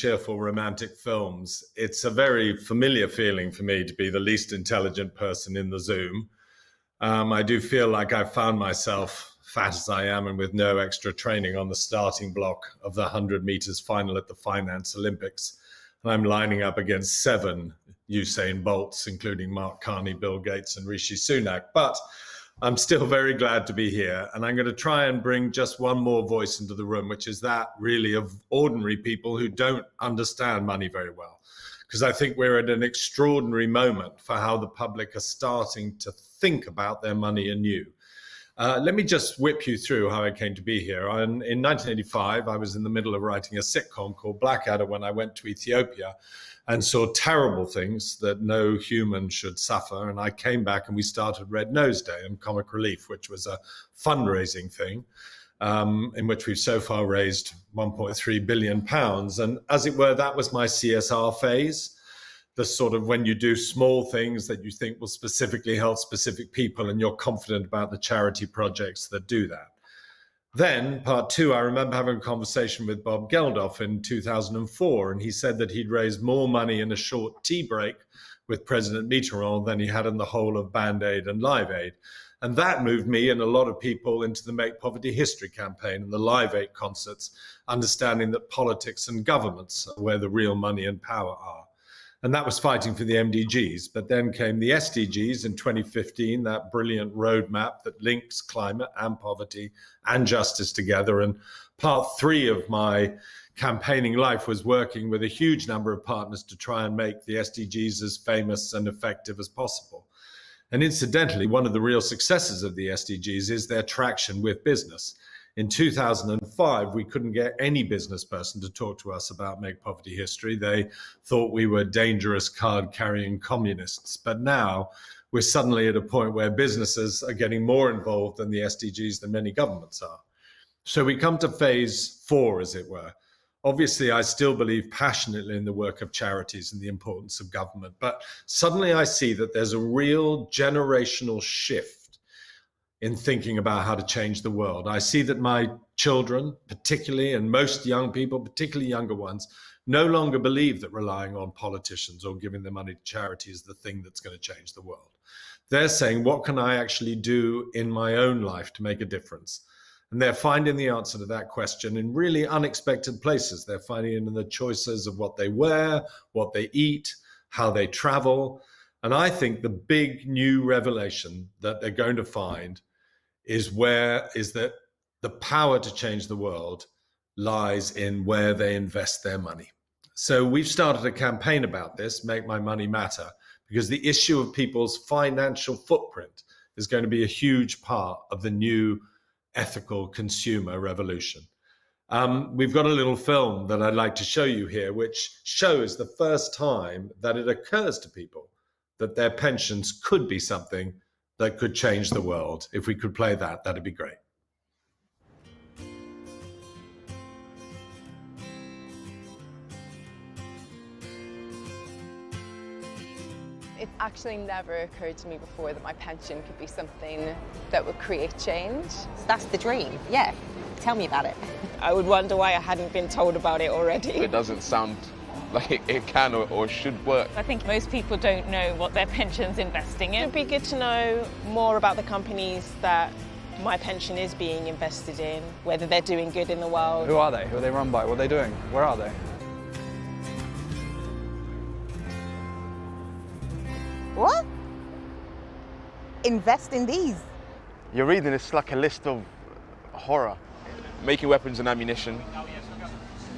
cheerful romantic films, it's a very familiar feeling for me to be the least intelligent person in the Zoom. I do feel like I've found myself, fat as I am and with no extra training, on the starting block of the 100 meters final at the Finance Olympics. And I'm lining up against 7 Usain Bolts, including Mark Carney, Bill Gates, and Rishi Sunak. But I'm still very glad to be here. And I'm going to try and bring just one more voice into the room, which is that really of ordinary people who don't understand money very well. Because I think we're at an extraordinary moment for how the public are starting to think about their money anew. Let me just whip you through how I came to be here. In 1985, I was in the middle of writing a sitcom called Blackadder when I went to Ethiopia and saw terrible things that no human should suffer. And I came back and we started Red Nose Day and Comic Relief, which was a fundraising thing in which we've so far raised £1.3 billion. And as it were, that was my CSR phase. The sort of when you do small things that you think will specifically help specific people and you're confident about the charity projects that do that. Then part 2, I remember having a conversation with Bob Geldof in 2004, and he said that he'd raised more money in a short tea break with President Mitterrand than he had in the whole of Band Aid and Live Aid. And that moved me and a lot of people into the Make Poverty History campaign and the Live Aid concerts, understanding that politics and governments are where the real money and power are. And that was fighting for the MDGs. But then came the SDGs in 2015, that brilliant roadmap that links climate and poverty and justice together. And part 3 of my campaigning life was working with a huge number of partners to try and make the SDGs as famous and effective as possible. And incidentally, one of the real successes of the SDGs is their traction with business. In 2005, we couldn't get any business person to talk to us about Make Poverty History. They thought we were dangerous card-carrying communists. But now we're suddenly at a point where businesses are getting more involved in the SDGs than many governments are. So we come to phase 4, as it were. Obviously, I still believe passionately in the work of charities and the importance of government. But suddenly I see that there's a real generational shift in thinking about how to change the world. I see that my children, particularly, and most young people, particularly younger ones, no longer believe that relying on politicians or giving their money to charity is the thing that's going to change the world. They're saying, what can I actually do in my own life to make a difference? And they're finding the answer to that question in really unexpected places. They're finding it in the choices of what they wear, what they eat, how they travel. And I think the big new revelation that they're going to find is that the power to change the world lies in where they invest their money. So we've started a campaign about this, Make My Money Matter, because the issue of people's financial footprint is going to be a huge part of the new ethical consumer revolution. We've got a little film that I'd like to show you here, which shows the first time that it occurs to people that their pensions could be something that could change the world. If we could play that, that'd be great. It's actually never occurred to me before that my pension could be something that would create change. That's the dream, yeah. Tell me about it. I would wonder why I hadn't been told about it already. It doesn't sound like it can or should work. I think most people don't know what their pension's investing in. It'd be good to know more about the companies that my pension is being invested in, whether they're doing good in the world. Who are they? Who are they run by? What are they doing? Where are they? What? Invest in these? You're reading it's like a list of horror. Making weapons and ammunition,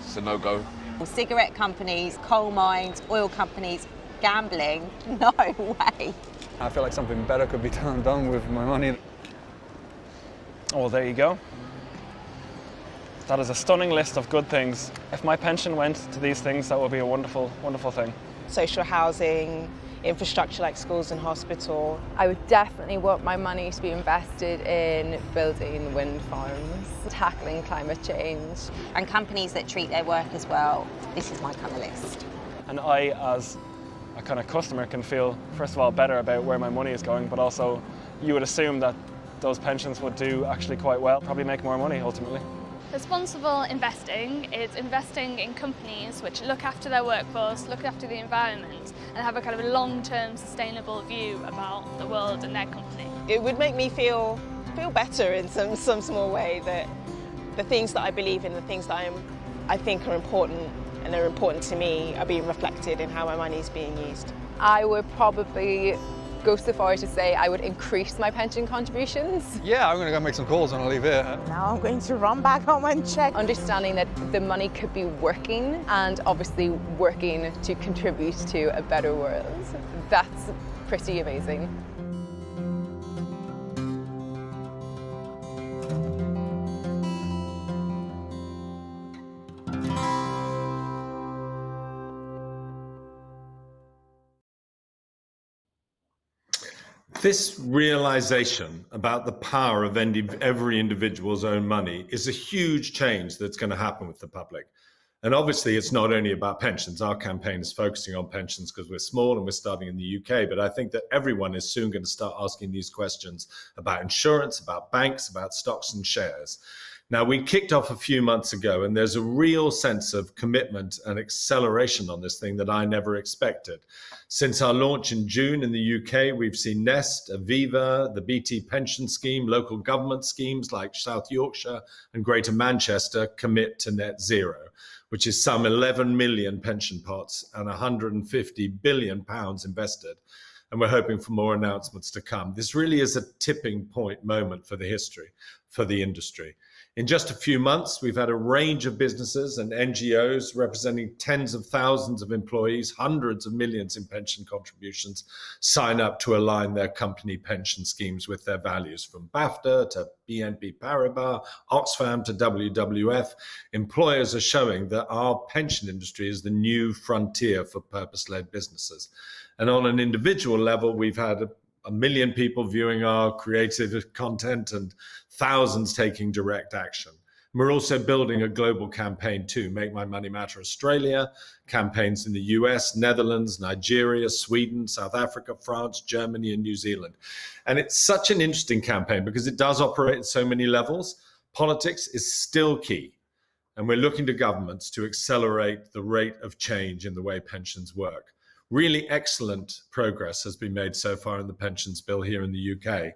it's a no-go. Cigarette companies, coal mines, oil companies, gambling, no way. I feel like something better could be done with my money. Oh, well, there you go. That is a stunning list of good things. If my pension went to these things, that would be a wonderful, wonderful thing. Social housing, infrastructure like schools and hospital. I would definitely want my money to be invested in building wind farms, tackling climate change. And companies that treat their workers well. This is my kind of list. And I, as a kind of customer, can feel, first of all, better about where my money is going, but also you would assume that those pensions would do actually quite well, probably make more money ultimately. Responsible investing is investing in companies which look after their workforce, look after the environment, and have a kind of a long-term sustainable view about the world and their company. It would make me feel better in some small way that the things that I believe in, the things that I think are important and are important to me are being reflected in how my money is being used. I would probably go so far as to say I would increase my pension contributions. Yeah, I'm going to go make some calls when I leave here. Now I'm going to run back home and check. Understanding that the money could be working and obviously working to contribute to a better world. That's pretty amazing. This realization about the power of every individual's own money is a huge change that's going to happen with the public. And obviously, it's not only about pensions. Our campaign is focusing on pensions because we're small and we're starting in the UK. But I think that everyone is soon going to start asking these questions about insurance, about banks, about stocks and shares. Now, we kicked off a few months ago, and there's a real sense of commitment and acceleration on this thing that I never expected. Since our launch in June in the UK, we've seen Nest, Aviva, the BT pension scheme, local government schemes like South Yorkshire and Greater Manchester commit to net zero, which is some 11 million pension pots and 150 billion pounds invested. And we're hoping for more announcements to come. This really is a tipping point moment for the industry. In just a few months, we've had a range of businesses and NGOs representing tens of thousands of employees, hundreds of millions in pension contributions, sign up to align their company pension schemes with their values. From BAFTA to BNP Paribas, Oxfam to WWF, employers are showing that our pension industry is the new frontier for purpose-led businesses. And on an individual level, we've had a million people viewing our creative content and thousands taking direct action. We're also building a global campaign too, Make My Money Matter Australia, campaigns in the US, Netherlands, Nigeria, Sweden, South Africa, France, Germany, and New Zealand. And it's such an interesting campaign because it does operate at so many levels. Politics is still key. And we're looking to governments to accelerate the rate of change in the way pensions work. Really excellent progress has been made so far in the pensions bill here in the UK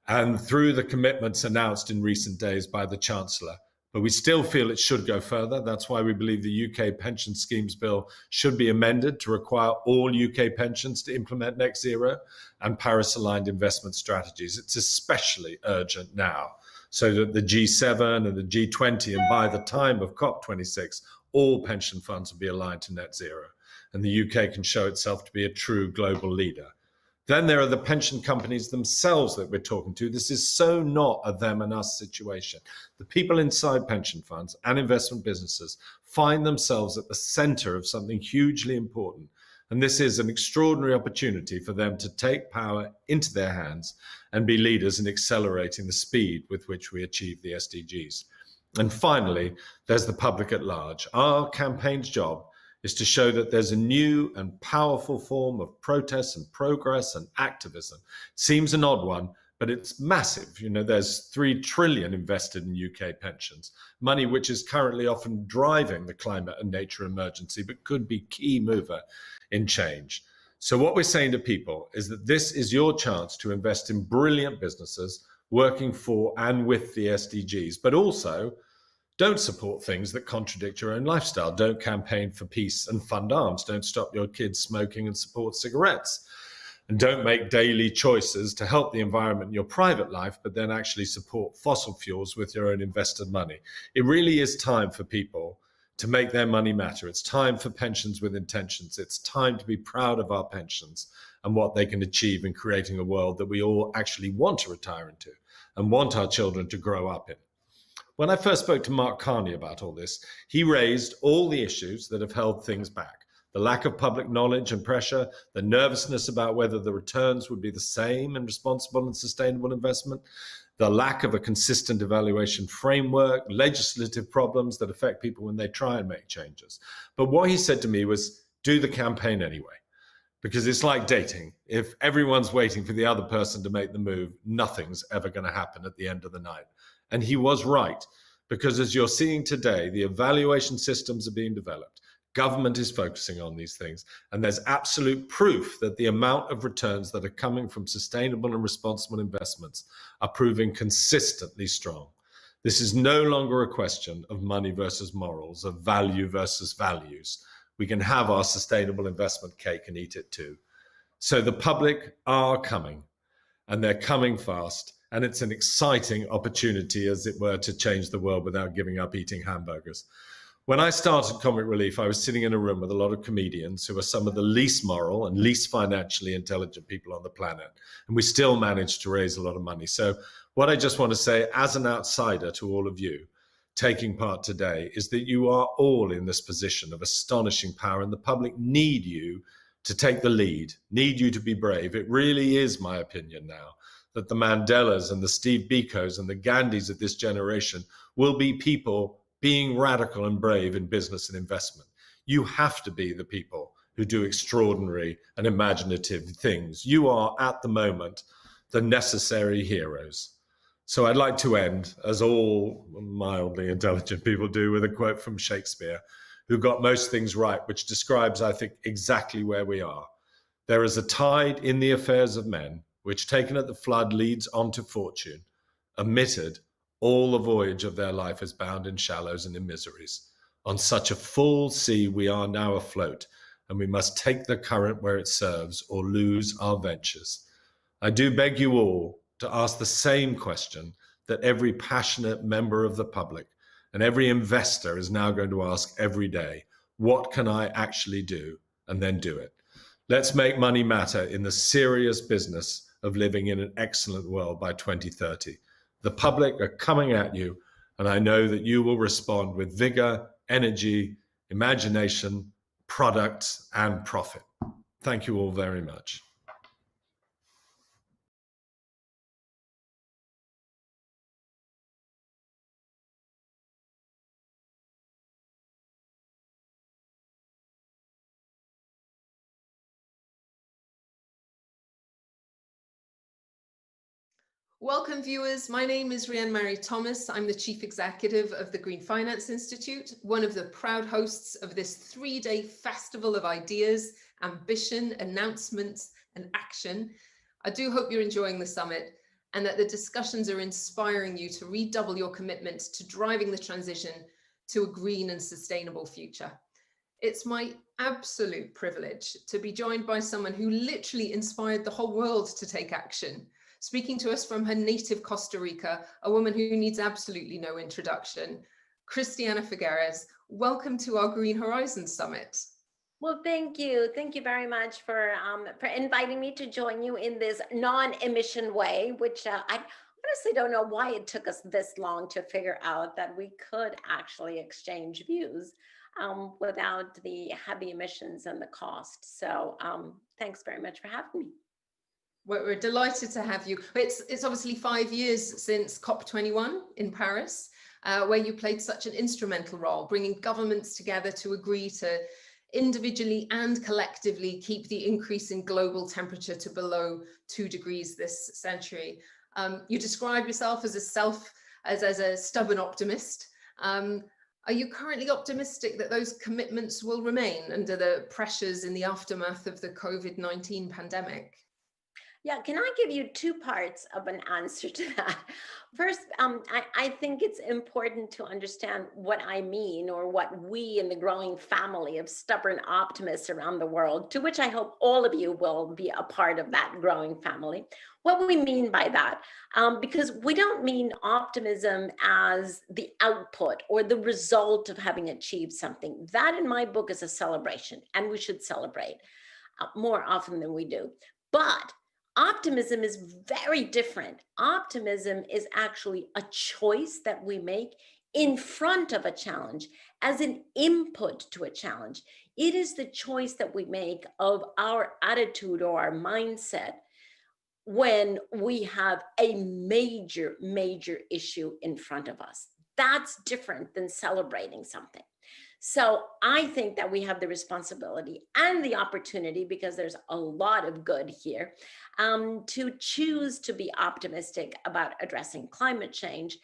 and through the commitments announced in recent days by the Chancellor. But we still feel it should go further. That's why we believe the UK Pension Schemes Bill should be amended to require all UK pensions to implement net zero and Paris-aligned investment strategies. It's especially urgent now so that the G7 and the G20 and by the time of COP26, all pension funds will be aligned to net zero. And the UK can show itself to be a true global leader. Then there are the pension companies themselves that we're talking to. This is so not a them and us situation. The people inside pension funds and investment businesses find themselves at the center of something hugely important. And this is an extraordinary opportunity for them to take power into their hands and be leaders in accelerating the speed with which we achieve the SDGs. And finally, there's the public at large. Our campaign's job is to show that there's a new and powerful form of protest and progress and activism. Seems an odd one, but it's massive. You know, there's 3 trillion invested in UK pensions, money which is currently often driving the climate and nature emergency, but could be key mover in change. So what we're saying to people is that this is your chance to invest in brilliant businesses working for and with the SDGs, but also don't support things that contradict your own lifestyle. Don't campaign for peace and fund arms. Don't stop your kids smoking and support cigarettes. And don't make daily choices to help the environment in your private life, but then actually support fossil fuels with your own invested money. It really is time for people to make their money matter. It's time for pensions with intentions. It's time to be proud of our pensions and what they can achieve in creating a world that we all actually want to retire into and want our children to grow up in. When I first spoke to Mark Carney about all this, he raised all the issues that have held things back. The lack of public knowledge and pressure, the nervousness about whether the returns would be the same in responsible and sustainable investment, the lack of a consistent evaluation framework, legislative problems that affect people when they try and make changes. But what he said to me was, do the campaign anyway. Because it's like dating. If everyone's waiting for the other person to make the move, nothing's ever going to happen at the end of the night. And he was right, Because as you're seeing today, the evaluation systems are being developed. Government is focusing on these things. And there's absolute proof that the amount of returns that are coming from sustainable and responsible investments are proving consistently strong. This is no longer a question of money versus morals, of value versus values. We can have our sustainable investment cake and eat it too. So the public are coming, and they're coming fast. And it's an exciting opportunity, as it were, to change the world without giving up eating hamburgers. When I started Comic Relief, I was sitting in a room with a lot of comedians who are some of the least moral and least financially intelligent people on the planet. And we still managed to raise a lot of money. So what I just want to say as an outsider to all of you taking part today is that you are all in this position of astonishing power, and the public need you to take the lead, need you to be brave. It really is my opinion now that the Mandelas and the Steve Bikos and the Gandhis of this generation will be people being radical and brave in business and investment. You have to be the people who do extraordinary and imaginative things. You are, at the moment, the necessary heroes. So I'd like to end, as all mildly intelligent people do, with a quote from Shakespeare, who got most things right, which describes, I think, exactly where we are. There is a tide in the affairs of men, which taken at the flood leads on to fortune. Omitted, all the voyage of their life is bound in shallows and in miseries. On such a full sea we are now afloat, and we must take the current where it serves or lose our ventures. I do beg you all to ask the same question that every passionate member of the public and every investor is now going to ask every day. What can I actually do? And then do it. Let's make money matter in the serious business of living in an excellent world by 2030. The public are coming at you, and I know that you will respond with vigor, energy, imagination, products, and profit. Thank you all very much. Welcome viewers, my name is Rhianne Mary Thomas. I'm the Chief Executive of the Green Finance Institute, one of the proud hosts of this 3-day festival of ideas, ambition, announcements and action. I do hope you're enjoying the summit and that the discussions are inspiring you to redouble your commitment to driving the transition to a green and sustainable future. It's my absolute privilege to be joined by someone who literally inspired the whole world to take action. Speaking to us from her native Costa Rica, a woman who needs absolutely no introduction, Christiana Figueres. Welcome to our Green Horizons Summit. Well, thank you. Thank you very much for inviting me to join you in this non-emission way, which I honestly don't know why it took us this long to figure out that we could actually exchange views without the heavy emissions and the cost. So thanks very much for having me. We're delighted to have you. It's obviously 5 years since COP21 in Paris, where you played such an instrumental role, bringing governments together to agree to individually and collectively keep the increase in global temperature to below 2 degrees this century. You describe yourself as a stubborn optimist. Are you currently optimistic that those commitments will remain under the pressures in the aftermath of the COVID-19 pandemic? Yeah, can I give you 2 parts of an answer to that? First, I think it's important to understand what I mean, or what we in the growing family of stubborn optimists around the world, to which I hope all of you will be a part of that growing family, what we mean by that. Because we don't mean optimism as the output or the result of having achieved something. That in my book is a celebration, and we should celebrate more often than we do. But optimism is very different. Optimism is actually a choice that we make in front of a challenge, as an input to a challenge. It is the choice that we make of our attitude or our mindset when we have a major, major issue in front of us. That's different than celebrating something. So I think that we have the responsibility and the opportunity, because there's a lot of good here, to choose to be optimistic about addressing climate change,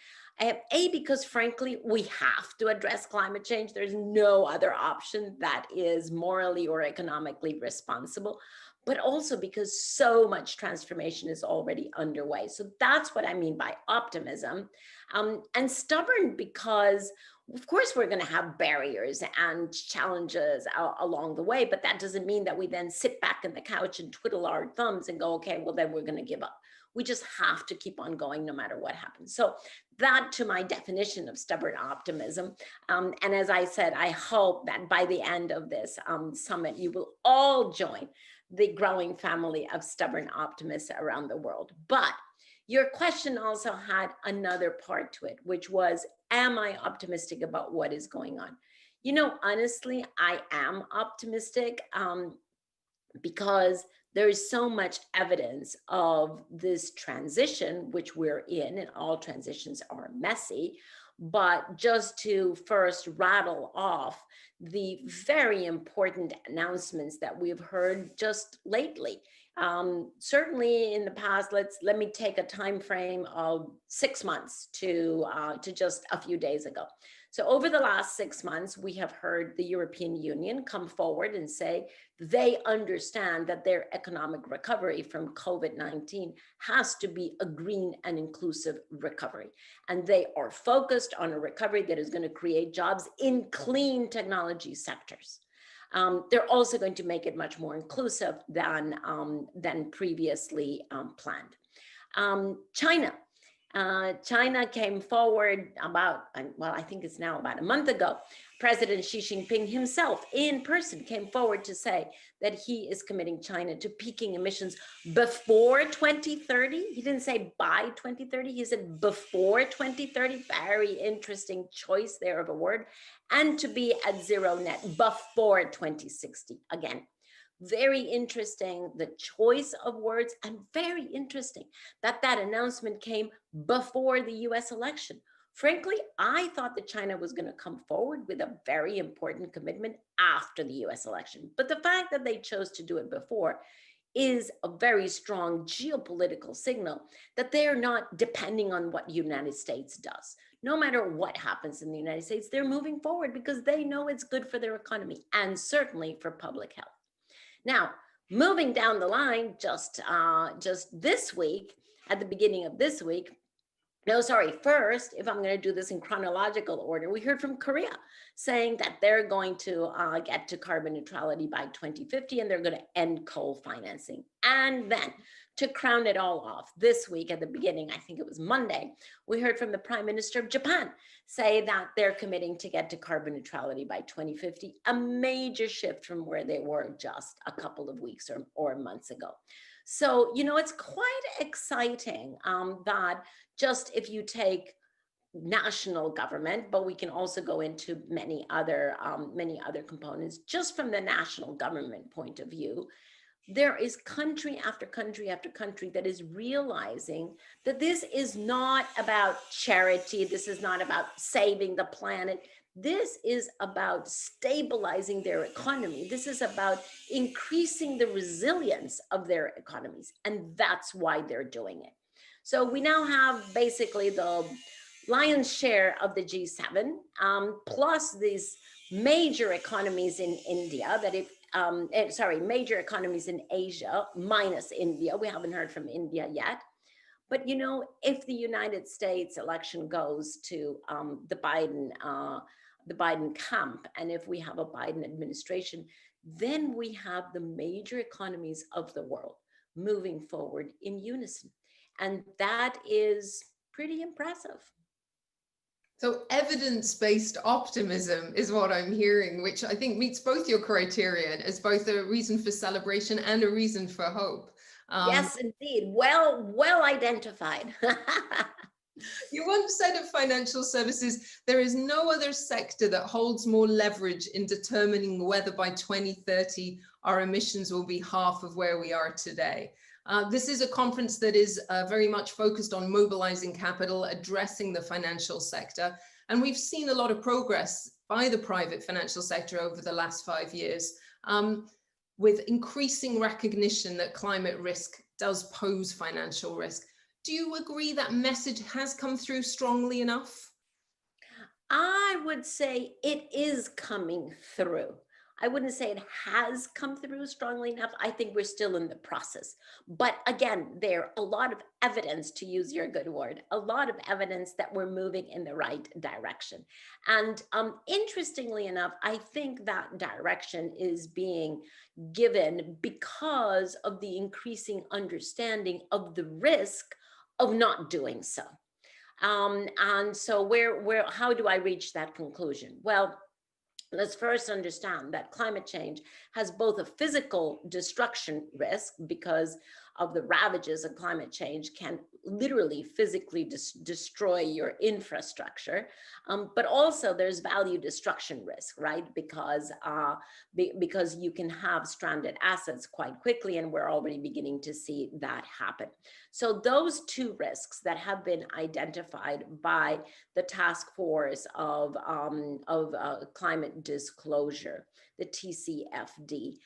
Because frankly, we have to address climate change. There's no other option that is morally or economically responsible, but also because so much transformation is already underway. So that's what I mean by optimism. And stubborn because, of course, we're going to have barriers and challenges along the way, but that doesn't mean that we then sit back on the couch and twiddle our thumbs and go, okay, well, then we're going to give up. We just have to keep on going no matter what happens. So that, to my definition of stubborn optimism. And as I said, I hope that by the end of this summit, you will all join the growing family of stubborn optimists around the world. But your question also had another part to it, which was, am I optimistic about what is going on? You know, honestly, I am optimistic because there is so much evidence of this transition, which we're in, and all transitions are messy. But just to first rattle off the very important announcements that we've heard just lately. Certainly in the past, let me take a time frame of 6 months to just a few days ago. So over the last 6 months, we have heard the European Union come forward and say they understand that their economic recovery from COVID-19 has to be a green and inclusive recovery. And they are focused on a recovery that is going to create jobs in clean technology sectors. They're also going to make it much more inclusive than previously planned. China came forward about, well, I think it's now about a month ago. President Xi Jinping himself in person came forward to say that he is committing China to peaking emissions before 2030. He didn't say by 2030, he said before 2030. Very interesting choice there of a word. And to be at zero net before 2060. Again, very interesting, the choice of words, and very interesting that that announcement came before the US election. Frankly, I thought that China was going to come forward with a very important commitment after the US election. But the fact that they chose to do it before is a very strong geopolitical signal that they're not depending on what the United States does. No matter what happens in the United States, they're moving forward because they know it's good for their economy and certainly for public health. Now, moving down the line, just this week, at the beginning of this week, first, if I'm going to do this in chronological order, we heard from Korea saying that they're going to get to carbon neutrality by 2050 and they're going to end coal financing. And then to crown it all off, this week at the beginning, I think it was Monday, we heard from the Prime Minister of Japan say that they're committing to get to carbon neutrality by 2050, a major shift from where they were just a couple of weeks or months ago. So, you know, it's quite exciting that just if you take national government, but we can also go into many other components, just from the national government point of view, there is country after country after country that is realizing that this is not about charity. This is not about saving the planet. This is about stabilizing their economy. This is about increasing the resilience of their economies. And that's why they're doing it. So we now have basically the lion's share of the G7, plus these major economies in India that major economies in Asia, minus India. We haven't heard from India yet. But, you know, if the United States election goes to the Biden camp, and if we have a Biden administration, then we have the major economies of the world moving forward in unison. And that is pretty impressive. So evidence-based optimism is what I'm hearing, which I think meets both your criteria as both a reason for celebration and a reason for hope. Yes, indeed. Well identified. You once said of financial services, there is no other sector that holds more leverage in determining whether by 2030 our emissions will be half of where we are today. This is a conference that is very much focused on mobilizing capital, addressing the financial sector. And we've seen a lot of progress by the private financial sector over the last 5 years, with increasing recognition that climate risk does pose financial risk. Do you agree that message has come through strongly enough? I would say it is coming through. I wouldn't say it has come through strongly enough. I think we're still in the process. But again, there a lot of evidence, to use your good word, a lot of evidence that we're moving in the right direction. And interestingly enough, I think that direction is being given because of the increasing understanding of the risk of not doing so. And so how do I reach that conclusion? Well, let's first understand that climate change has both a physical destruction risk, because of the ravages of climate change can literally physically destroy your infrastructure, but also there's value destruction risk, right? Because you can have stranded assets quite quickly, and we're already beginning to see that happen. So those two risks that have been identified by the Task Force of Climate Disclosure, the TCFD,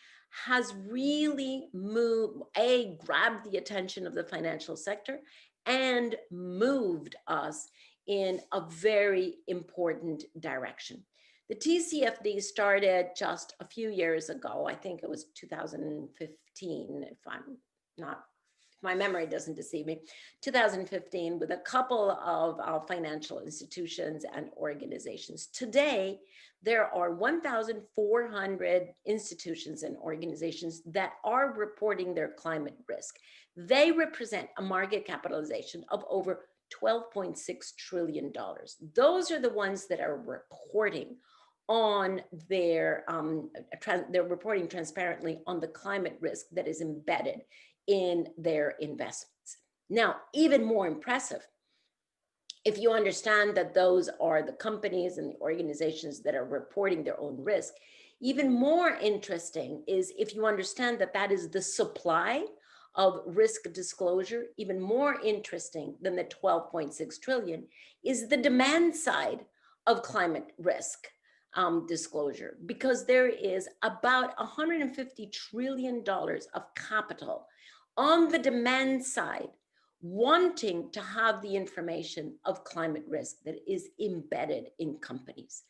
has really grabbed the attention of the financial sector and moved us in a very important direction. The TCFD started just a few years ago. I think it was 2015, if my memory doesn't deceive me, 2015, with a couple of financial institutions and organizations. Today, there are 1,400 institutions and organizations that are reporting their climate risk. They represent a market capitalization of over $12.6 trillion. Those are the ones that are reporting on they're reporting transparently on the climate risk that is embedded in their investments. Now, even more impressive, if you understand that those are the companies and the organizations that are reporting their own risk, even more interesting is if you understand that that is the supply of risk disclosure. Even more interesting than the 12.6 trillion is the demand side of climate risk disclosure, because there is about $150 trillion of capital on the demand side wanting to have the information of climate risk that is embedded in companies.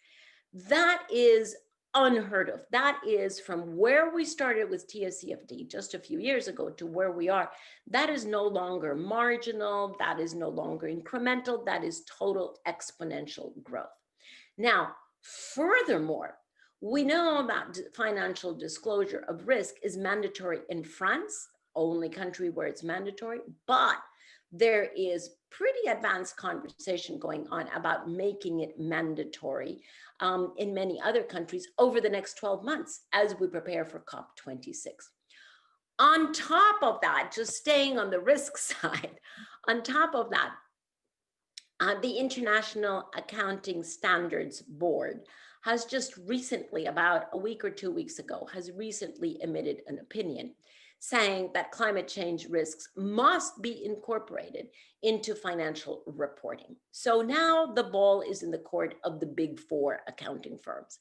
That is unheard of. That is, from where we started with TCFD just a few years ago to where we are, that is no longer marginal, that is no longer incremental, that is total exponential growth. Now, furthermore, we know that financial disclosure of risk is mandatory in France, only country where it's mandatory, but there is pretty advanced conversation going on about making it mandatory in many other countries over the next 12 months as we prepare for COP26. On top of that, just staying on the risk side, on top of that, the International Accounting Standards Board has just recently, about a week or 2 weeks ago, has recently emitted an opinion saying that climate change risks must be incorporated into financial reporting. So now the ball is in the court of the big four accounting firms,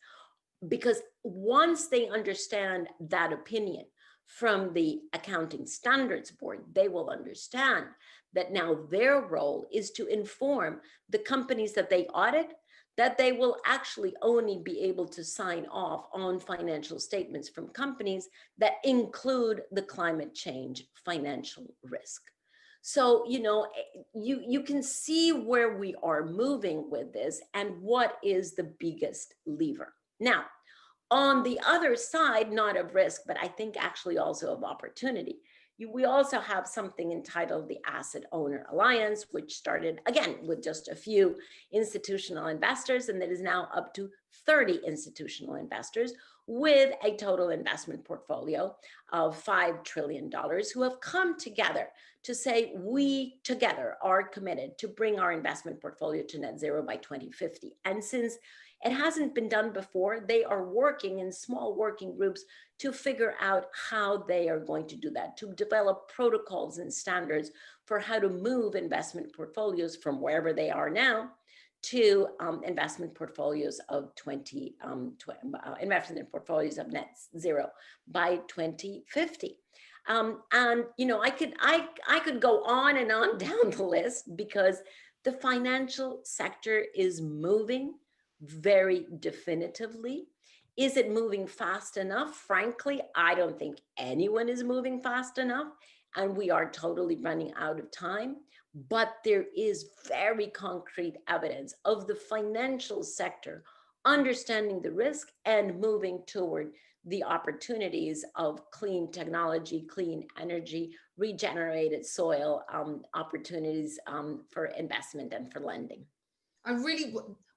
because once they understand that opinion from the Accounting Standards Board, they will understand that now their role is to inform the companies that they audit that they will actually only be able to sign off on financial statements from companies that include the climate change financial risk. So, you can see where we are moving with this and what is the biggest lever. Now, on the other side, not of risk, but I think actually also of opportunity, we also have something entitled the Asset Owner Alliance, which started, again, with just a few institutional investors, and that is now up to 30 institutional investors with a total investment portfolio of $5 trillion, who have come together to say we together are committed to bring our investment portfolio to net zero by 2050. And since it hasn't been done before, they are working in small working groups to figure out how they are going to do that, to develop protocols and standards for how to move investment portfolios from wherever they are now to investment portfolios of investment portfolios of net zero by 2050. And I could go on and on down the list, because the financial sector is moving very definitively. Is it moving fast enough? Frankly, I don't think anyone is moving fast enough, and we are totally running out of time. But there is very concrete evidence of the financial sector understanding the risk and moving toward the opportunities of clean technology, clean energy, regenerated soil, opportunities for investment and for lending.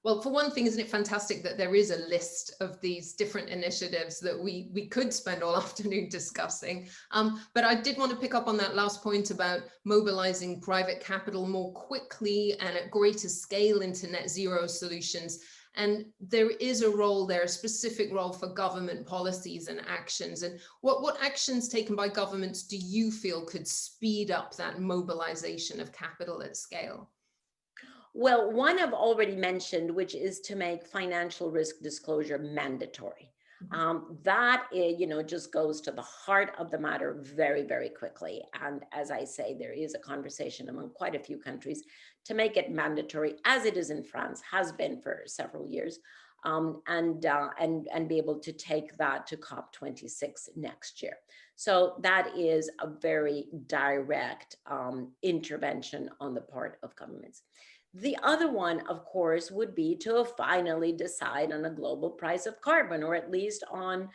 Well, for one thing, isn't it fantastic that there is a list of these different initiatives that we could spend all afternoon discussing? But I did want to pick up on that last point about mobilizing private capital more quickly and at greater scale into net zero solutions. And there is a role there, a specific role for government policies and actions. And what actions taken by governments do you feel could speed up that mobilization of capital at scale? Well, one I've already mentioned, which is to make financial risk disclosure mandatory. That just goes to the heart of the matter very, very quickly. And as I say, there is a conversation among quite a few countries to make it mandatory, as it is in France, has been for several years, and be able to take that to COP26 next year. So that is a very direct intervention on the part of governments. The other one, of course, would be to finally decide on a global price of carbon, or at least on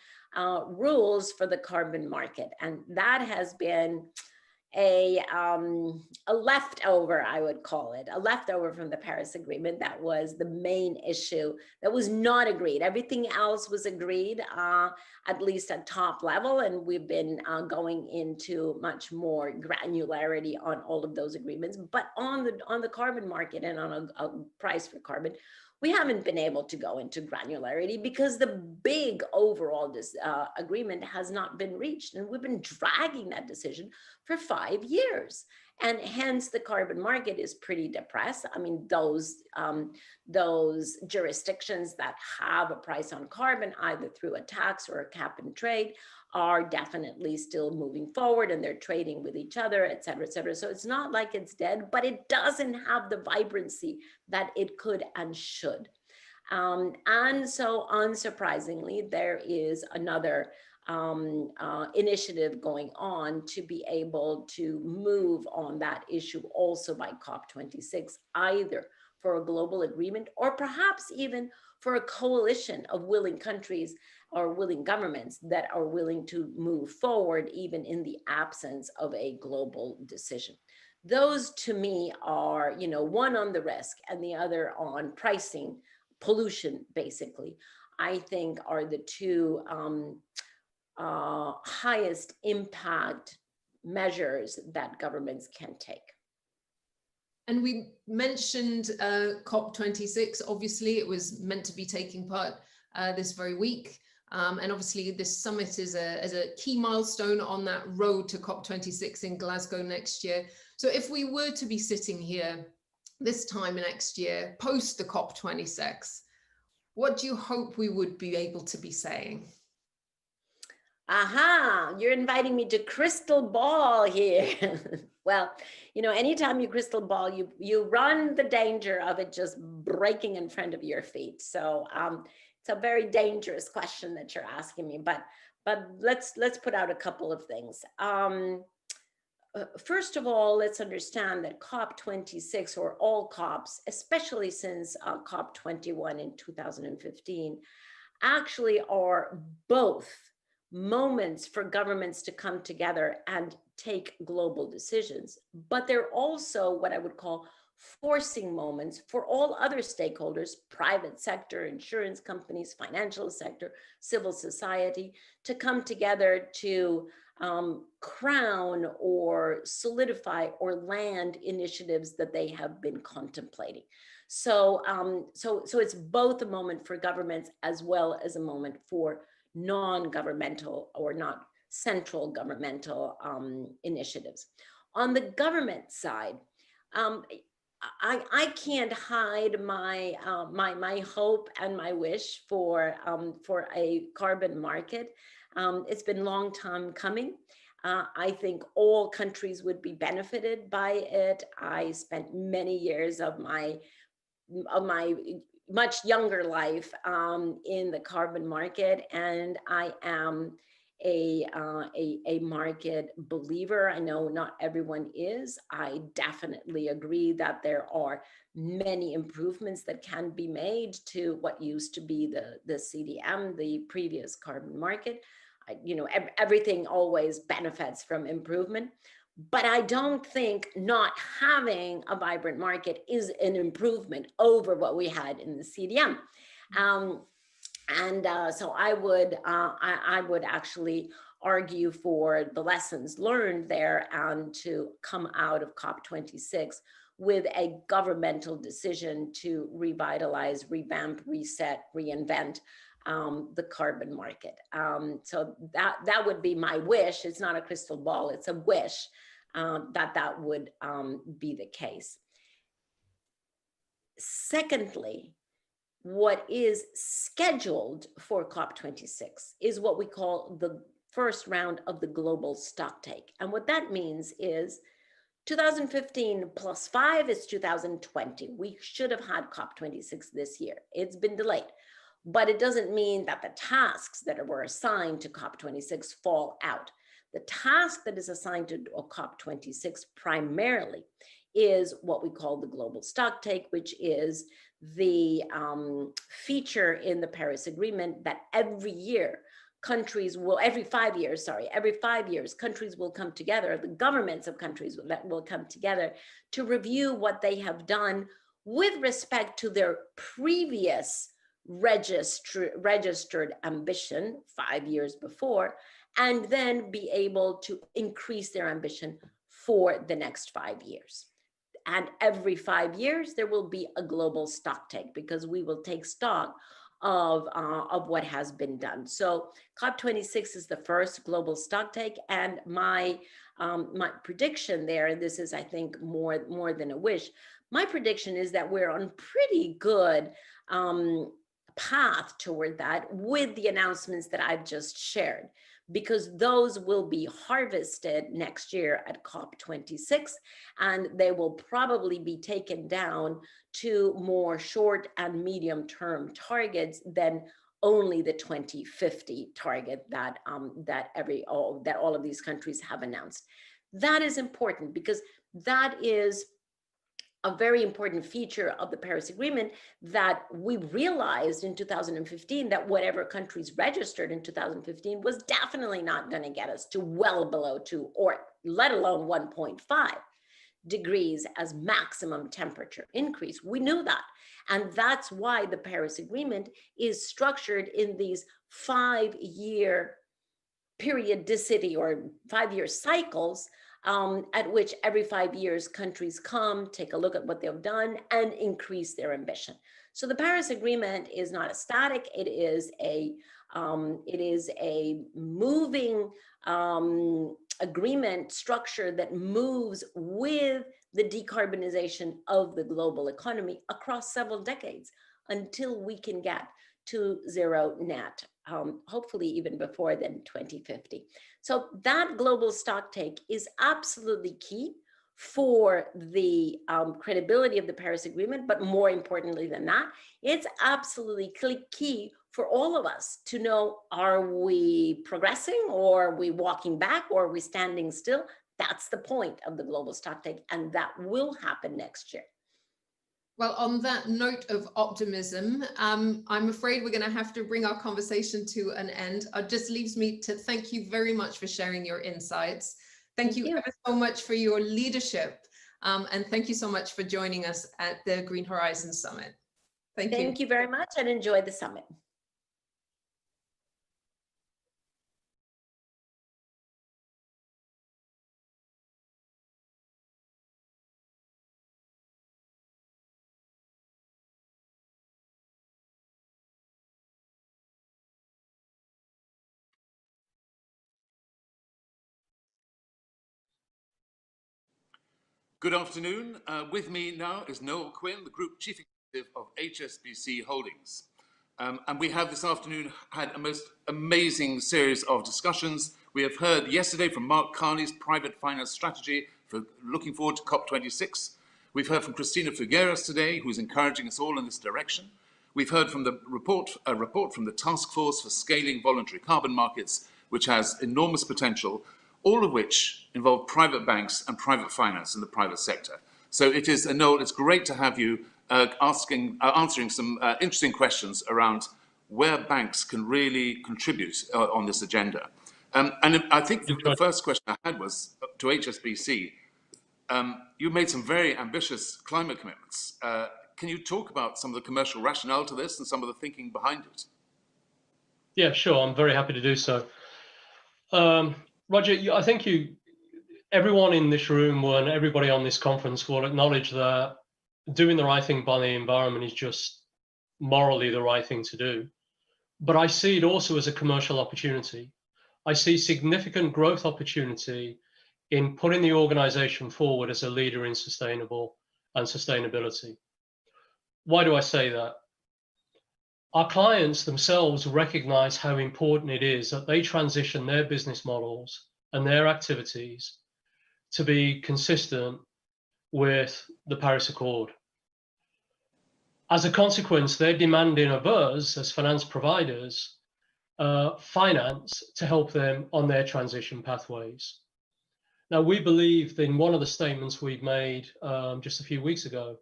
rules for the carbon market. And that has been a leftover, I would call it, a leftover from the Paris Agreement. That was the main issue that was not agreed. Everything else was agreed, at least at top level, and we've been going into much more granularity on all of those agreements. But on the carbon market and on a price for carbon, we haven't been able to go into granularity because the big overall agreement has not been reached. And we've been dragging that decision for 5 years. And hence the carbon market is pretty depressed. I mean, those jurisdictions that have a price on carbon, either through a tax or a cap and trade, are definitely still moving forward, and they're trading with each other, et cetera, et cetera. So it's not like it's dead, but it doesn't have the vibrancy that it could and should. And so unsurprisingly, there is another initiative going on to be able to move on that issue also by COP26, either for a global agreement or perhaps even for a coalition of willing countries or willing governments that are willing to move forward even in the absence of a global decision. Those to me are, one on the risk and the other on pricing, pollution, basically, I think are the two highest impact measures that governments can take. And we mentioned COP26. Obviously, it was meant to be taking part this very week. And obviously, this summit is a key milestone on that road to COP26 in Glasgow next year. So if we were to be sitting here this time next year, post the COP26, what do you hope we would be able to be saying? Aha, you're inviting me to crystal ball here. Well, anytime you crystal ball, you run the danger of it just breaking in front of your feet. So it's a very dangerous question that you're asking me, but let's put out a couple of things. First of all, let's understand that COP26, or all COPs, especially since COP21 in 2015, actually are both moments for governments to come together and take global decisions, but they're also what I would call forcing moments for all other stakeholders, private sector, insurance companies, financial sector, civil society, to come together to crown or solidify or land initiatives that they have been contemplating. So it's both a moment for governments as well as a moment for non-governmental or not central governmental initiatives. On the government side, I can't hide my my hope and my wish for a carbon market. It's been a long time coming. I think all countries would be benefited by it. I spent many years of my much younger life in the carbon market, and I am a market believer. I know not everyone is. I definitely agree that there are many improvements that can be made to what used to be the CDM, the previous carbon market. Everything always benefits from improvement. But I don't think not having a vibrant market is an improvement over what we had in the CDM. So I would actually argue for the lessons learned there and to come out of COP26 with a governmental decision to revitalize, revamp, reset, reinvent the carbon market. So that would be my wish. It's not a crystal ball, it's a wish that would be the case. Secondly, what is scheduled for COP26 is what we call the first round of the global stocktake. And what that means is 2015 plus 5 is 2020. We should have had COP26 this year. It's been delayed. But it doesn't mean that the tasks that were assigned to COP26 fall out. The task that is assigned to COP26 primarily is what we call the global stocktake, which is the feature in the Paris Agreement that every 5 years, countries will come together, the governments of countries will come together to review what they have done with respect to their previous registered ambition 5 years before, and then be able to increase their ambition for the next 5 years. And every 5 years, there will be a global stocktake because we will take stock of what has been done. So COP26 is the first global stocktake, and my prediction there, and this is, I think, more than a wish, my prediction is that we're on pretty good path toward that with the announcements that I've just shared, because those will be harvested next year at COP26, and they will probably be taken down to more short and medium term targets than only the 2050 target that all of these countries have announced. That is important because that is a very important feature of the Paris Agreement that we realized in 2015 that whatever countries registered in 2015 was definitely not going to get us to well below 2 or let alone 1.5 degrees as maximum temperature increase. We knew that. And that's why the Paris Agreement is structured in these 5-year periodicity or 5-year cycles at which every 5 years countries come, take a look at what they've done and increase their ambition. So the Paris Agreement is not a static, it is a moving agreement structure that moves with the decarbonization of the global economy across several decades until we can get to zero net, hopefully even before then 2050. So that global stocktake is absolutely key for the credibility of the Paris Agreement, but more importantly than that, it's absolutely key for all of us to know, are we progressing or are we walking back or are we standing still? That's the point of the global stocktake, and that will happen next year. Well, on that note of optimism, I'm afraid we're going to have to bring our conversation to an end. It just leaves me to thank you very much for sharing your insights. Thank you ever so much for your leadership. And thank you so much for joining us at the Green Horizons Summit. Thank you. Thank you very much and enjoy the summit. Good afternoon. With me now is Noel Quinn, the Group Chief Executive of HSBC Holdings. And we have this afternoon had a most amazing series of discussions. We have heard yesterday from Mark Carney's private finance strategy for looking forward to COP26. We've heard from Cristina Figueres today, who's encouraging us all in this direction. We've heard from a report from the Task Force for Scaling Voluntary Carbon Markets, which has enormous potential, all of which involve private banks and private finance in the private sector. So it is, Noel, it's great to have you answering some interesting questions around where banks can really contribute on this agenda. And I think the first question I had was to HSBC. You made some very ambitious climate commitments. Can you talk about some of the commercial rationale to this and some of the thinking behind it? Yeah, sure. I'm very happy to do so. Roger, I think everyone in this room and everybody on this conference will acknowledge that doing the right thing by the environment is just morally the right thing to do. But I see it also as a commercial opportunity. I see significant growth opportunity in putting the organization forward as a leader in sustainability. Why do I say that? Our clients themselves recognize how important it is that they transition their business models and their activities to be consistent with the Paris Accord. As a consequence, they're demanding of us as finance providers finance to help them on their transition pathways. Now, we believe in one of the statements we've made just a few weeks ago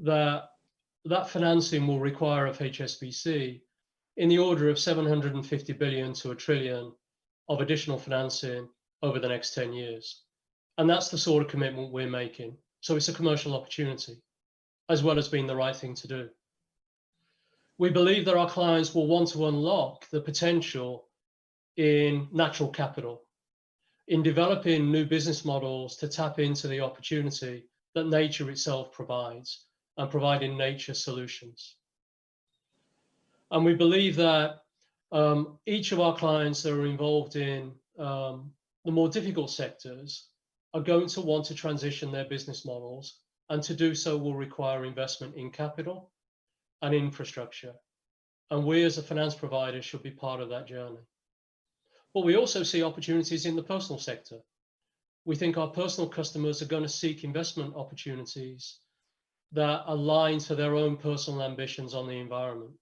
that financing will require of HSBC in the order of 750 billion to $1 trillion of additional financing over the next 10 years. And that's the sort of commitment we're making. So it's a commercial opportunity, as well as being the right thing to do. We believe that our clients will want to unlock the potential in natural capital, in developing new business models to tap into the opportunity that nature itself provides and providing nature solutions. And we believe that each of our clients that are involved in the more difficult sectors are going to want to transition their business models, and to do so will require investment in capital and infrastructure. And we as a finance provider should be part of that journey. But we also see opportunities in the personal sector. We think our personal customers are going to seek investment opportunities that align to their own personal ambitions on the environment.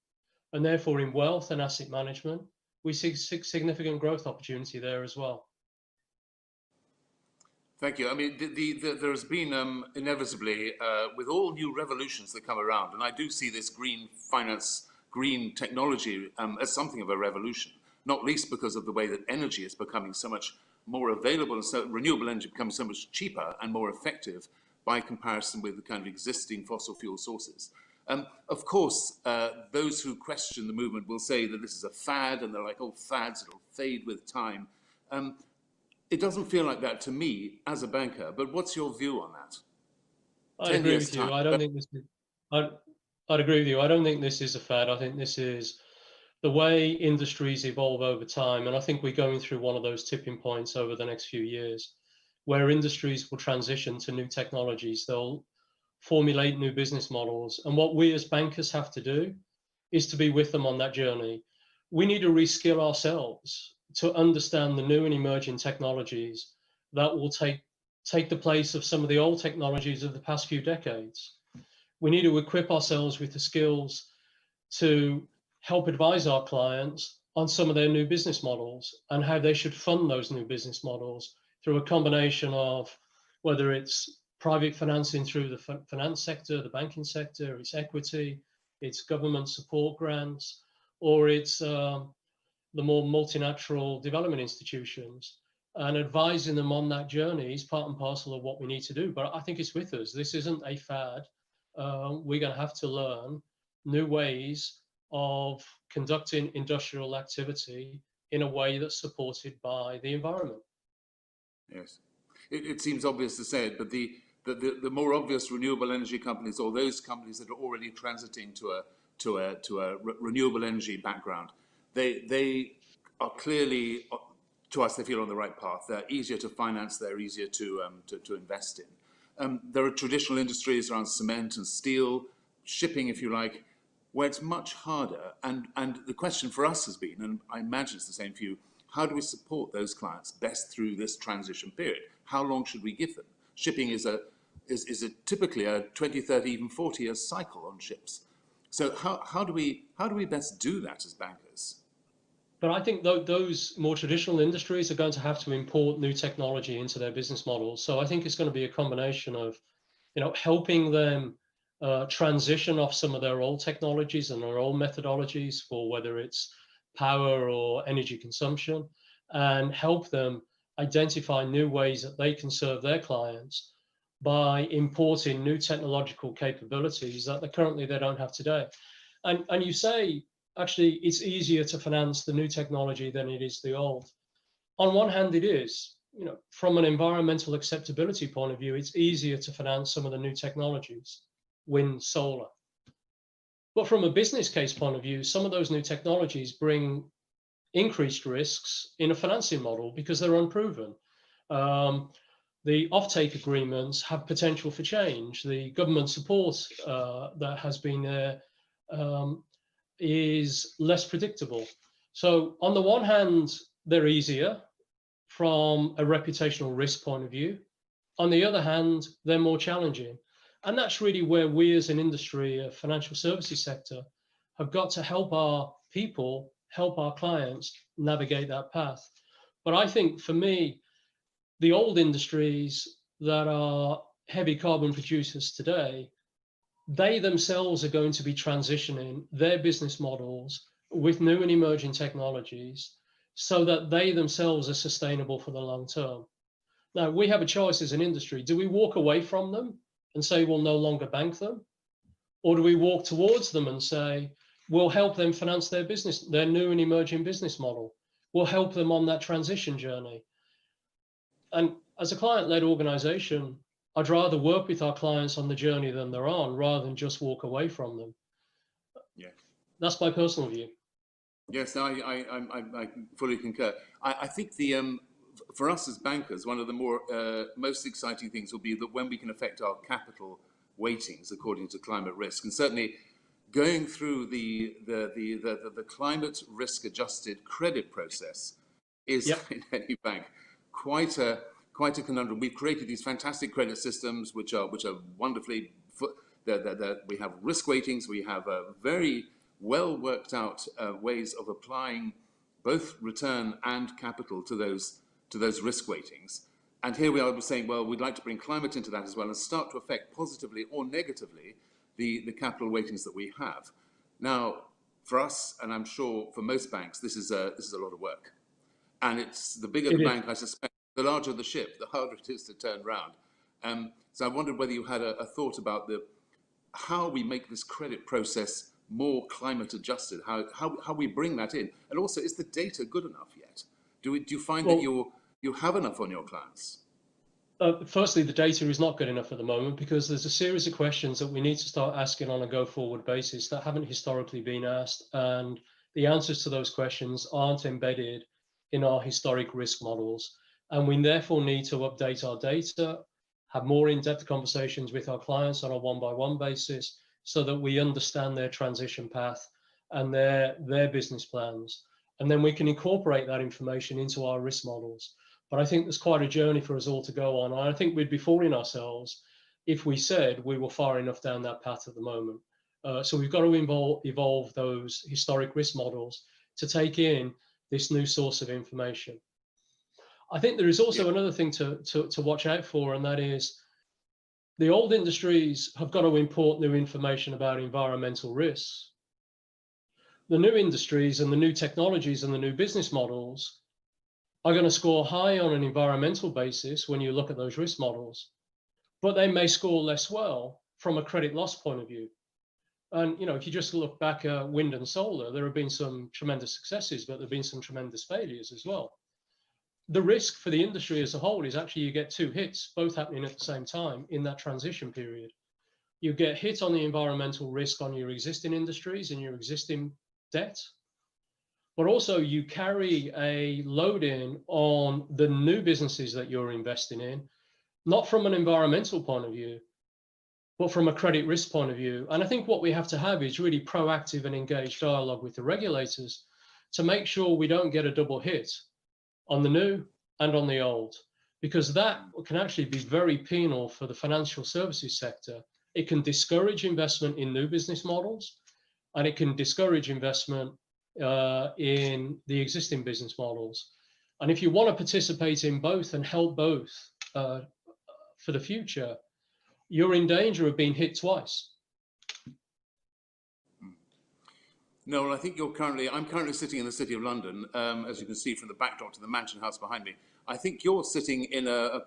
And therefore in wealth and asset management, we see significant growth opportunity there as well. Thank you. I mean, there has been inevitably, with all new revolutions that come around, and I do see this green finance, green technology as something of a revolution, not least because of the way that energy is becoming so much more available, and so renewable energy becoming so much cheaper and more effective by comparison with the kind of existing fossil fuel sources. Of course, those who question the movement will say that this is a fad, and they're like, oh, fads, it'll fade with time. It doesn't feel like that to me as a banker, but what's your view on that? I agree with you. I don't think this is, I'd agree with you. I don't think this is a fad. I think this is the way industries evolve over time. And I think we're going through one of those tipping points over the next few years, where industries will transition to new technologies. They'll formulate new business models. And what we as bankers have to do is to be with them on that journey. We need to reskill ourselves to understand the new and emerging technologies that will take the place of some of the old technologies of the past few decades. We need to equip ourselves with the skills to help advise our clients on some of their new business models and how they should fund those new business models through a combination of whether it's private financing through the finance sector, the banking sector, it's equity, it's government support grants, or it's the more multilateral development institutions, and advising them on that journey is part and parcel of what we need to do. But I think it's with us. This isn't a fad. We're going to have to learn new ways of conducting industrial activity in a way that's supported by the environment. Yes, it seems obvious to say it, but the more obvious renewable energy companies, or those companies that are already transiting to a renewable energy background, they are clearly, to us, they feel on the right path. They're easier to finance. They're easier to invest in. There are traditional industries around cement and steel, shipping, if you like. where it's much harder. And the question for us has been, and I imagine it's the same for you, how do we support those clients best through this transition period? How long should we give them? Shipping is typically a 20, 30, even 40-year cycle on ships. So how do we best do that as bankers? But I think those more traditional industries are going to have to import new technology into their business models. So I think it's going to be a combination of, helping them transition off some of their old technologies and their old methodologies for whether it's power or energy consumption, and help them identify new ways that they can serve their clients by importing new technological capabilities that currently they don't have today. And you say, actually, it's easier to finance the new technology than it is the old. On one hand, it is. From an environmental acceptability point of view, it's easier to finance some of the new technologies, wind, solar. But from a business case point of view, some of those new technologies bring increased risks in a financing model because they're unproven. The offtake agreements have potential for change. The government support that has been there is less predictable. So on the one hand, they're easier from a reputational risk point of view. On the other hand, they're more challenging. And that's really where we as an industry, a financial services sector, have got to help our people, help our clients navigate that path. But I think for me, the old industries that are heavy carbon producers today, they themselves are going to be transitioning their business models with new and emerging technologies so that they themselves are sustainable for the long term. Now, we have a choice as an industry. Do we walk away from them and say we'll no longer bank them? Or do we walk towards them and say, we'll help them finance their business, their new and emerging business model? We'll help them on that transition journey. And as a client-led organization, I'd rather work with our clients on the journey than they're on, rather than just walk away from them. Yeah, that's my personal view. Yes, I fully concur. I think for us as bankers, one of the most exciting things will be that when we can affect our capital weightings according to climate risk, and certainly going through the climate risk adjusted credit process is in any bank quite a conundrum. We've created these fantastic credit systems which are wonderfully we have risk weightings, we have very well worked out ways of applying both return and capital to those risk weightings. And here we are saying, well, we'd like to bring climate into that as well and start to affect positively or negatively the capital weightings that we have. Now, for us, and I'm sure for most banks, this is a lot of work. And it's the bigger the bank, I suspect, the larger the ship, the harder it is to turn around. So I wondered whether you had a thought about how we make this credit process more climate adjusted, how we bring that in. And also, is the data good enough yet? Do you find that you have enough on your clients? Firstly, the data is not good enough at the moment because there's a series of questions that we need to start asking on a go-forward basis that haven't historically been asked, and the answers to those questions aren't embedded in our historic risk models. And we therefore need to update our data, have more in-depth conversations with our clients on a one-by-one basis so that we understand their transition path and their business plans. And then we can incorporate that information into our risk models. But I think there's quite a journey for us all to go on. And I think we'd be fooling ourselves if we said we were far enough down that path at the moment. So we've got to evolve those historic risk models to take in this new source of information. I think there is also another thing to watch out for, and that is the old industries have got to import new information about environmental risks. The new industries and the new technologies and the new business models are going to score high on an environmental basis when you look at those risk models, but they may score less well from a credit loss point of view. And if you just look back at wind and solar, there have been some tremendous successes, but there have been some tremendous failures as well. The risk for the industry as a whole is actually you get two hits, both happening at the same time in that transition period. You get hit on the environmental risk on your existing industries and your existing debt, but also you carry a load in on the new businesses that you're investing in, not from an environmental point of view, but from a credit risk point of view. And I think what we have to have is really proactive and engaged dialogue with the regulators to make sure we don't get a double hit on the new and on the old, because that can actually be very penal for the financial services sector. It can discourage investment in new business models, and it can discourage investment in the existing business models. And if you want to participate in both and help both for the future, you're in danger of being hit twice. No, well, I think I'm currently sitting in the City of London, as you can see from the backdrop to the Mansion House behind me. I think you're sitting in a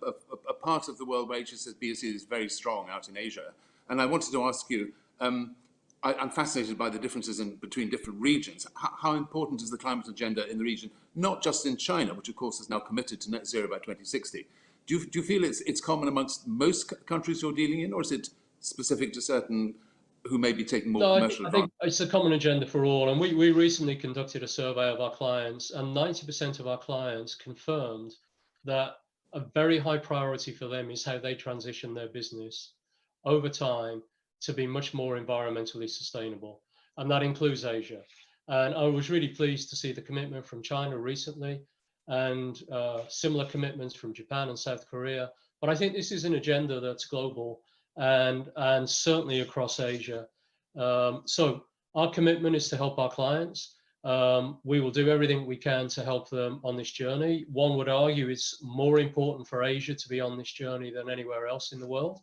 part of the world where HSBC is very strong out in Asia. And I wanted to ask you, I'm fascinated by the differences between different regions. How important is the climate agenda in the region, not just in China, which of course is now committed to net zero by 2060? Do you feel it's common amongst most countries you're dealing in, or is it specific to certain who may be taking more commercial advantage? I think it's a common agenda for all. And we recently conducted a survey of our clients, and 90% of our clients confirmed that a very high priority for them is how they transition their business over time to be much more environmentally sustainable. And that includes Asia. And I was really pleased to see the commitment from China recently, and similar commitments from Japan and South Korea. But I think this is an agenda that's global and certainly across Asia. So our commitment is to help our clients. We will do everything we can to help them on this journey. One would argue it's more important for Asia to be on this journey than anywhere else in the world,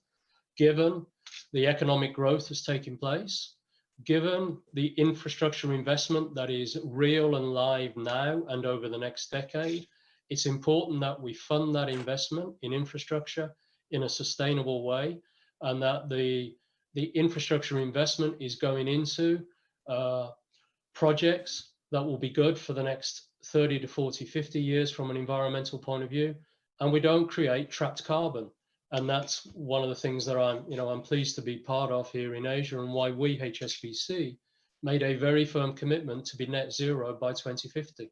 given the economic growth that's taking place, given the infrastructure investment that is real and live now and over the next decade. It's important that we fund that investment in infrastructure in a sustainable way, and that the infrastructure investment is going into projects that will be good for the next 30 to 40, 50 years from an environmental point of view, and we don't create trapped carbon. And that's one of the things that I'm pleased to be part of here in Asia, and why we, HSBC, made a very firm commitment to be net zero by 2050.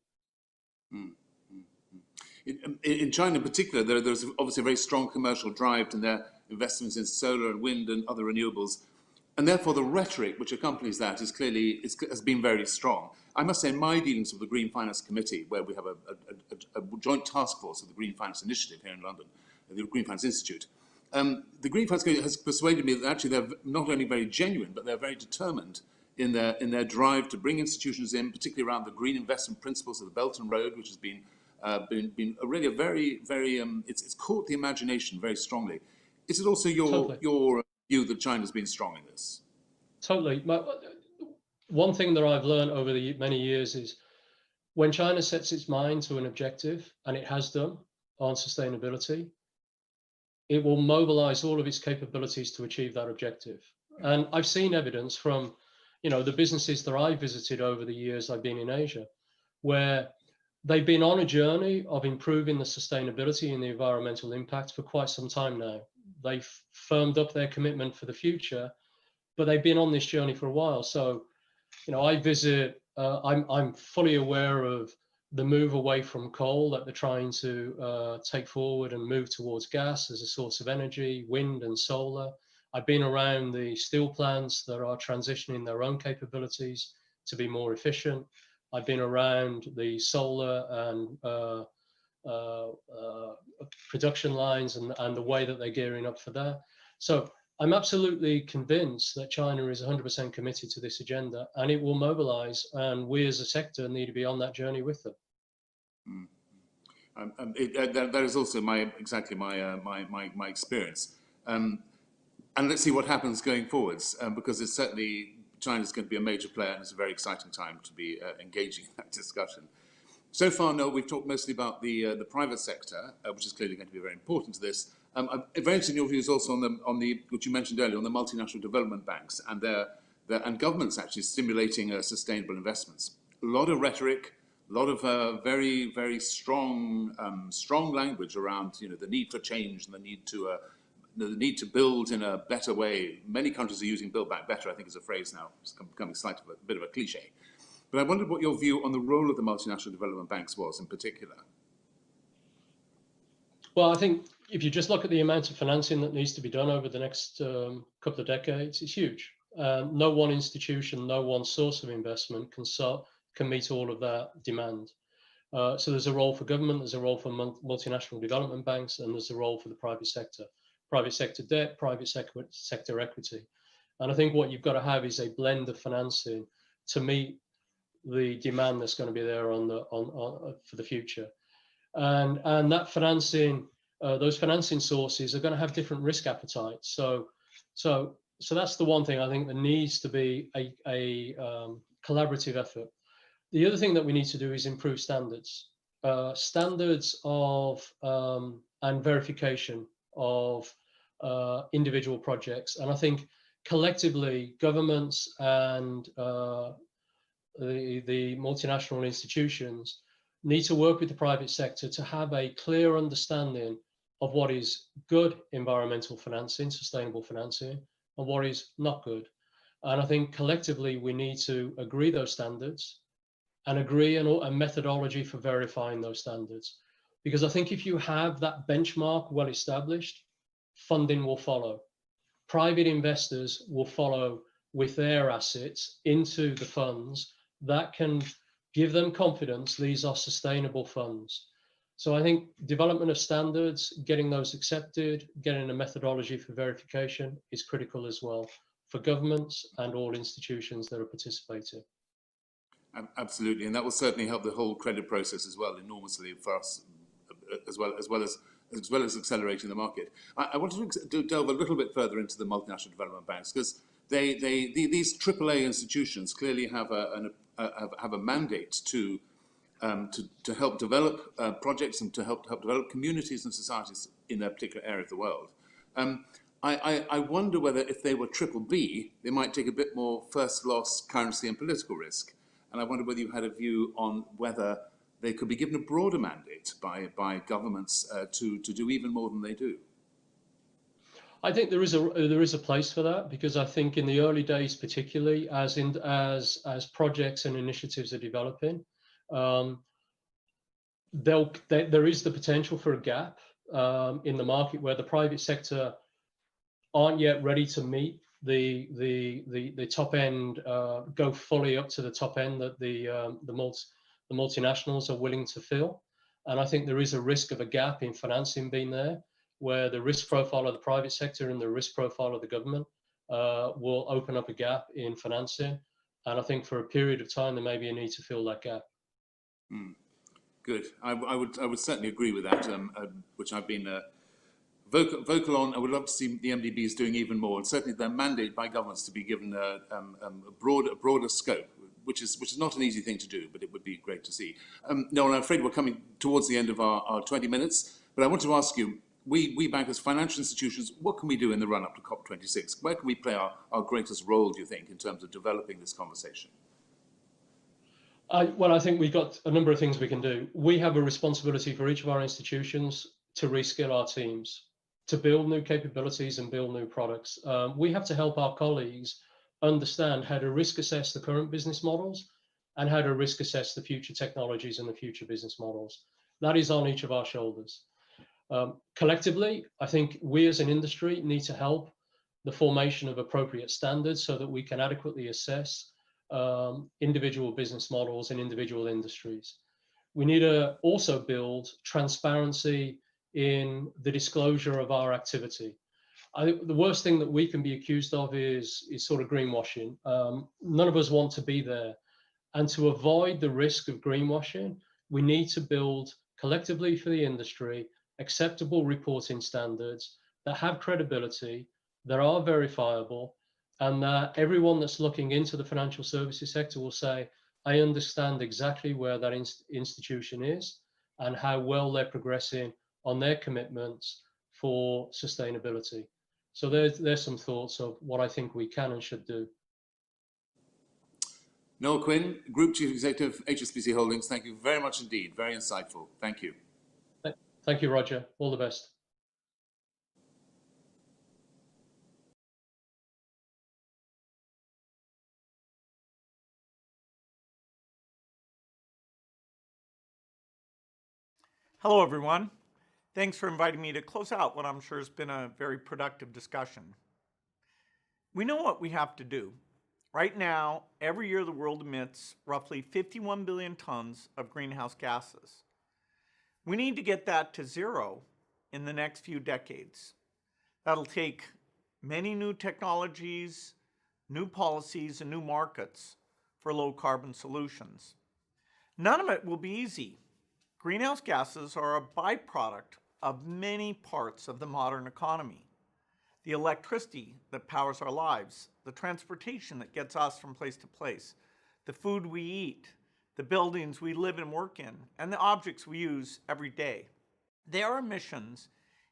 In China in particular, there's obviously a very strong commercial drive in their investments in solar and wind and other renewables. And therefore the rhetoric which accompanies that has been very strong. I must say, in my dealings with the Green Finance Committee, where we have a joint task force of the Green Finance Initiative here in London, the Green Finance Institute, the Green Finance Committee has persuaded me that actually they're not only very genuine, but they're very determined in their drive to bring institutions in, particularly around the green investment principles of the Belt and Road, which has been really a very, very, it's caught the imagination very strongly. Is it also your view that China's been strong in this? Totally. One thing that I've learned over the many years is when China sets its mind to an objective, and it has done on sustainability, it will mobilize all of its capabilities to achieve that objective. And I've seen evidence from, the businesses that I've visited over the years I've been in Asia, where they've been on a journey of improving the sustainability and the environmental impact for quite some time now. They've firmed up their commitment for the future, but they've been on this journey for a while. So, I visit, I'm fully aware of the move away from coal that they're trying to take forward and move towards gas as a source of energy, wind and solar. I've been around the steel plants that are transitioning their own capabilities to be more efficient. I've been around the solar and production lines and the way that they're gearing up for that. So I'm absolutely convinced that China is 100% committed to this agenda, and it will mobilize, and we as a sector need to be on that journey with them. That is also my experience. And let's see what happens going forwards, because it's certainly, China's going to be a major player, and it's a very exciting time to be engaging in that discussion. So far, Noel, we've talked mostly about the private sector, which is clearly going to be very important to this. I'm very interested in your views also on the which you mentioned earlier, on the multinational development banks and and governments actually stimulating sustainable investments. A lot of rhetoric, a lot of very, very strong language around the need for change and the need to build in a better way. Many countries are using "build back better," I think, is a phrase now. It's becoming slightly a bit of a cliche. But I wondered what your view on the role of the multinational development banks was in particular. Well, I think if you just look at the amount of financing that needs to be done over the next couple of decades, it's huge. No one institution, no one source of investment can meet all of that demand. So there's a role for government, there's a role for multinational development banks, and there's a role for the private sector debt, private sector equity. And I think what you've got to have is a blend of financing to meet the demand that's going to be there for the future. And that financing, those financing sources are going to have different risk appetites. So that's the one thing I think that needs to be a collaborative effort. The other thing that we need to do is improve standards, standards of and verification of individual projects. And I think collectively, governments and the multinational institutions need to work with the private sector to have a clear understanding of what is good environmental financing, sustainable financing, and what is not good. And I think collectively we need to agree those standards and agree a methodology for verifying those standards. Because I think if you have that benchmark well established, funding will follow. Private investors will follow with their assets into the funds that can give them confidence these are sustainable funds. So I think development of standards, getting those accepted, getting a methodology for verification is critical as well for governments and all institutions that are participating. Absolutely, and that will certainly help the whole credit process as well enormously for us, as well as accelerating the market. I wanted to delve a little bit further into the multinational development banks, because these AAA institutions clearly have a mandate to help develop projects and to help develop communities and societies in a particular area of the world. I wonder whether if they were triple B, they might take a bit more first loss, currency and political risk. And I wonder whether you had a view on whether they could be given a broader mandate by governments to do even more than they do. I think there is a place for that, because I think in the early days, particularly as projects and initiatives are developing, there is the potential for a gap in the market where the private sector aren't yet ready to meet the top end, go fully up to the top end that the multinationals are willing to fill. And I think there is a risk of a gap in financing being there, where the risk profile of the private sector and the risk profile of the government will open up a gap in financing. And I think for a period of time, there may be a need to fill that gap. Good. I would certainly agree with that, which I've been vocal on. I would love to see the MDBs doing even more, and certainly their mandate by governments to be given a broader scope, which is not an easy thing to do, but it would be great to see. Noel, I'm afraid we're coming towards the end of our 20 minutes, but I want to ask you, we bank as financial institutions, what can we do in the run-up to COP26? Where can we play our greatest role, do you think, in terms of developing this conversation? Well, I think we've got a number of things we can do. We have a responsibility for each of our institutions to reskill our teams, to build new capabilities and build new products. We have to help our colleagues understand how to risk assess the current business models and how to risk assess the future technologies and the future business models. That is on each of our shoulders. Collectively, I think we as an industry need to help the formation of appropriate standards so that we can adequately assess individual business models in individual industries. We need to also build transparency in the disclosure of our activity. I think the worst thing that we can be accused of is sort of greenwashing. None of us want to be there. And to avoid the risk of greenwashing, we need to build collectively for the industry acceptable reporting standards that have credibility, that are verifiable, and that everyone that's looking into the financial services sector will say, I understand exactly where that institution is and how well they're progressing on their commitments for sustainability. So there's some thoughts of what I think we can and should do. Noel Quinn, Group Chief Executive, HSBC Holdings, thank you very much indeed. Very insightful. Thank you. Thank you, Roger. All the best. Hello, everyone. Thanks for inviting me to close out what I'm sure has been a very productive discussion. We know what we have to do. Right now, every year the world emits roughly 51 billion tons of greenhouse gases. We need to get that to zero in the next few decades. That'll take many new technologies, new policies, and new markets for low carbon solutions. None of it will be easy. Greenhouse gases are a byproduct of many parts of the modern economy. The electricity that powers our lives, the transportation that gets us from place to place, the food we eat, the buildings we live and work in, and the objects we use every day. There are emissions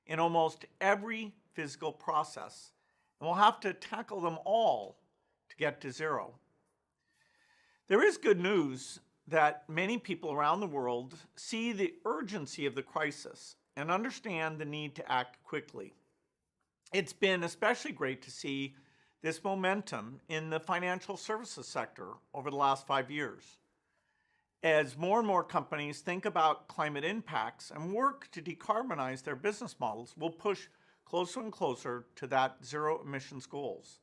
in almost every physical process, and we'll have to tackle them all to get to zero. There is good news that many people around the world see the urgency of the crisis and understand the need to act quickly. It's been especially great to see this momentum in the financial services sector over the last 5 years. As more and more companies think about climate impacts and work to decarbonize their business models, we'll push closer and closer to that zero emissions goals.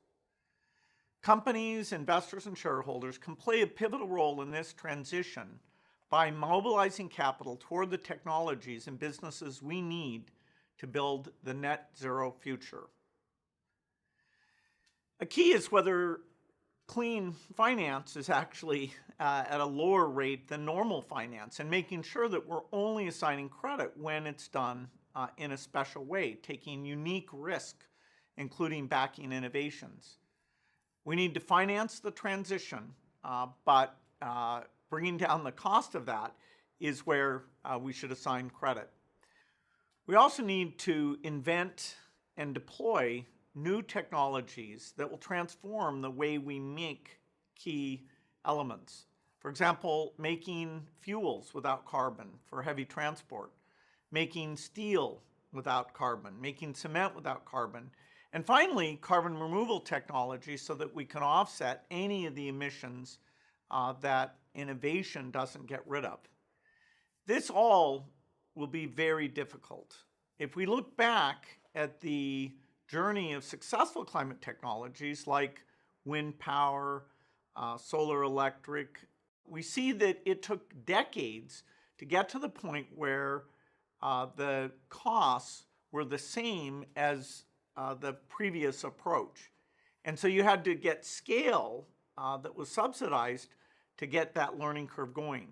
Companies, investors, and shareholders can play a pivotal role in this transition by mobilizing capital toward the technologies and businesses we need to build the net zero future. A key is whether clean finance is actually at a lower rate than normal finance, and making sure that we're only assigning credit when it's done in a special way, taking unique risk, including backing innovations. We need to finance the transition, but bringing down the cost of that is where we should assign credit. We also need to invent and deploy new technologies that will transform the way we make key elements. For example, making fuels without carbon for heavy transport, making steel without carbon, making cement without carbon, and finally, carbon removal technology so that we can offset any of the emissions that innovation doesn't get rid of. This all will be very difficult. If we look back at the journey of successful climate technologies like wind power, solar electric, we see that it took decades to get to the point where the costs were the same as the previous approach. And so you had to get scale that was subsidized to get that learning curve going.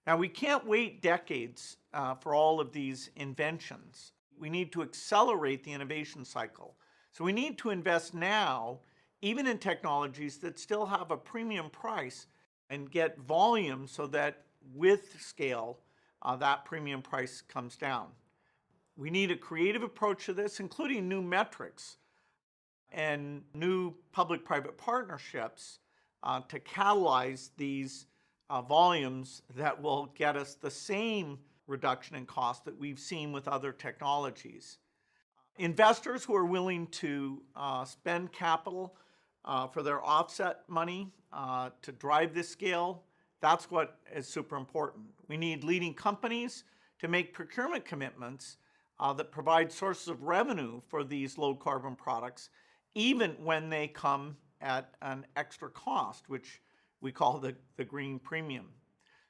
Now, we can't wait decades for all of these inventions. We need to accelerate the innovation cycle. So we need to invest now, even in technologies that still have a premium price, and get volume so that with scale, that premium price comes down. We need a creative approach to this, including new metrics and new public-private partnerships to catalyze these volumes that will get us the same reduction in cost that we've seen with other technologies. Investors who are willing to spend capital for their offset money to drive this scale, that's what is super important. We need leading companies to make procurement commitments that provide sources of revenue for these low carbon products, even when they come at an extra cost, which we call the green premium.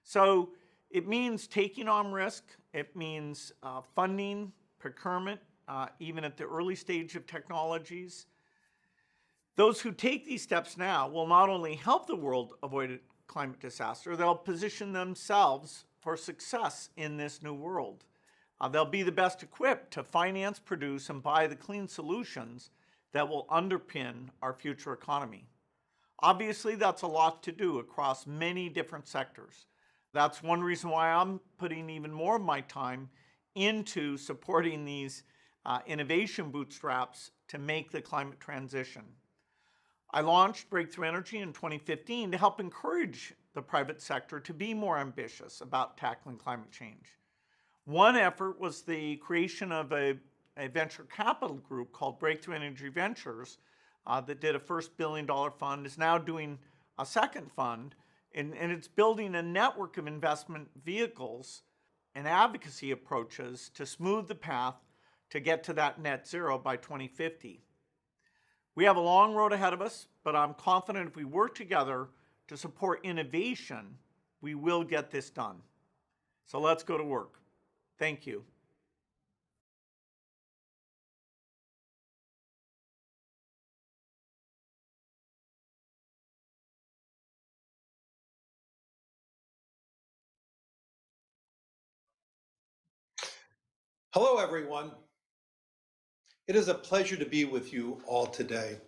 So it means taking on risk. It means funding, procurement, even at the early stage of technologies. Those who take these steps now will not only help the world avoid a climate disaster, they'll position themselves for success in this new world. They'll be the best equipped to finance, produce, and buy the clean solutions that will underpin our future economy. Obviously, that's a lot to do across many different sectors. That's one reason why I'm putting even more of my time into supporting these innovation bootstraps to make the climate transition. I launched Breakthrough Energy in 2015 to help encourage the private sector to be more ambitious about tackling climate change. One effort was the creation of a venture capital group called Breakthrough Energy Ventures that did a first $1 billion fund, is now doing a second fund, and it's building a network of investment vehicles and advocacy approaches to smooth the path to get to that net zero by 2050. We have a long road ahead of us, but I'm confident if we work together to support innovation, we will get this done. So let's go to work. Thank you. Hello, everyone. It is a pleasure to be with you all today.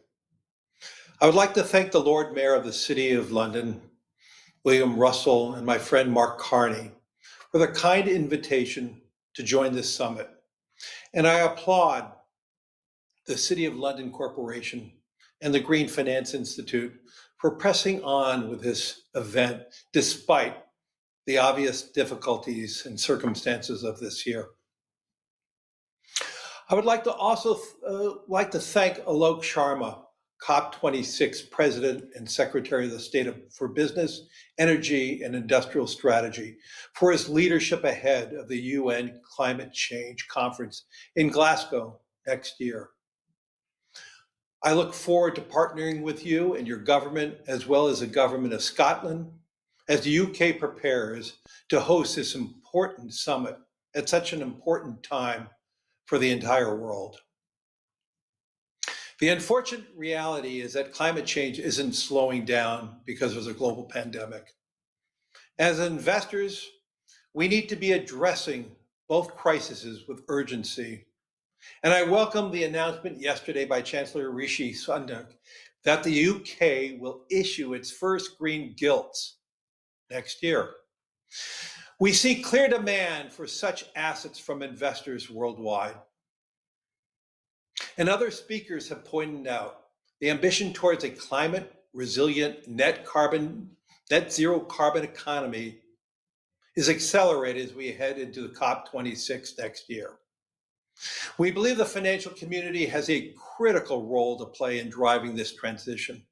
I would like to thank the Lord Mayor of the City of London, William Russell, and my friend Mark Carney for the kind invitation to join this summit. And I applaud the City of London Corporation and the Green Finance Institute for pressing on with this event despite the obvious difficulties and circumstances of this year. I would like to also thank Alok Sharma, COP26 President and Secretary of the State for Business, Energy, and Industrial Strategy, for his leadership ahead of the UN Climate Change Conference in Glasgow next year. I look forward to partnering with you and your government, as well as the government of Scotland, as the UK prepares to host this important summit at such an important time for the entire world. The unfortunate reality is that climate change isn't slowing down because there's a global pandemic. As investors, we need to be addressing both crises with urgency. And I welcome the announcement yesterday by Chancellor Rishi Sunak that the UK will issue its first green gilts next year. We see clear demand for such assets from investors worldwide. And other speakers have pointed out the ambition towards a climate resilient net zero carbon economy is accelerated as we head into the COP26 next year. We believe the financial community has a critical role to play in driving this transition.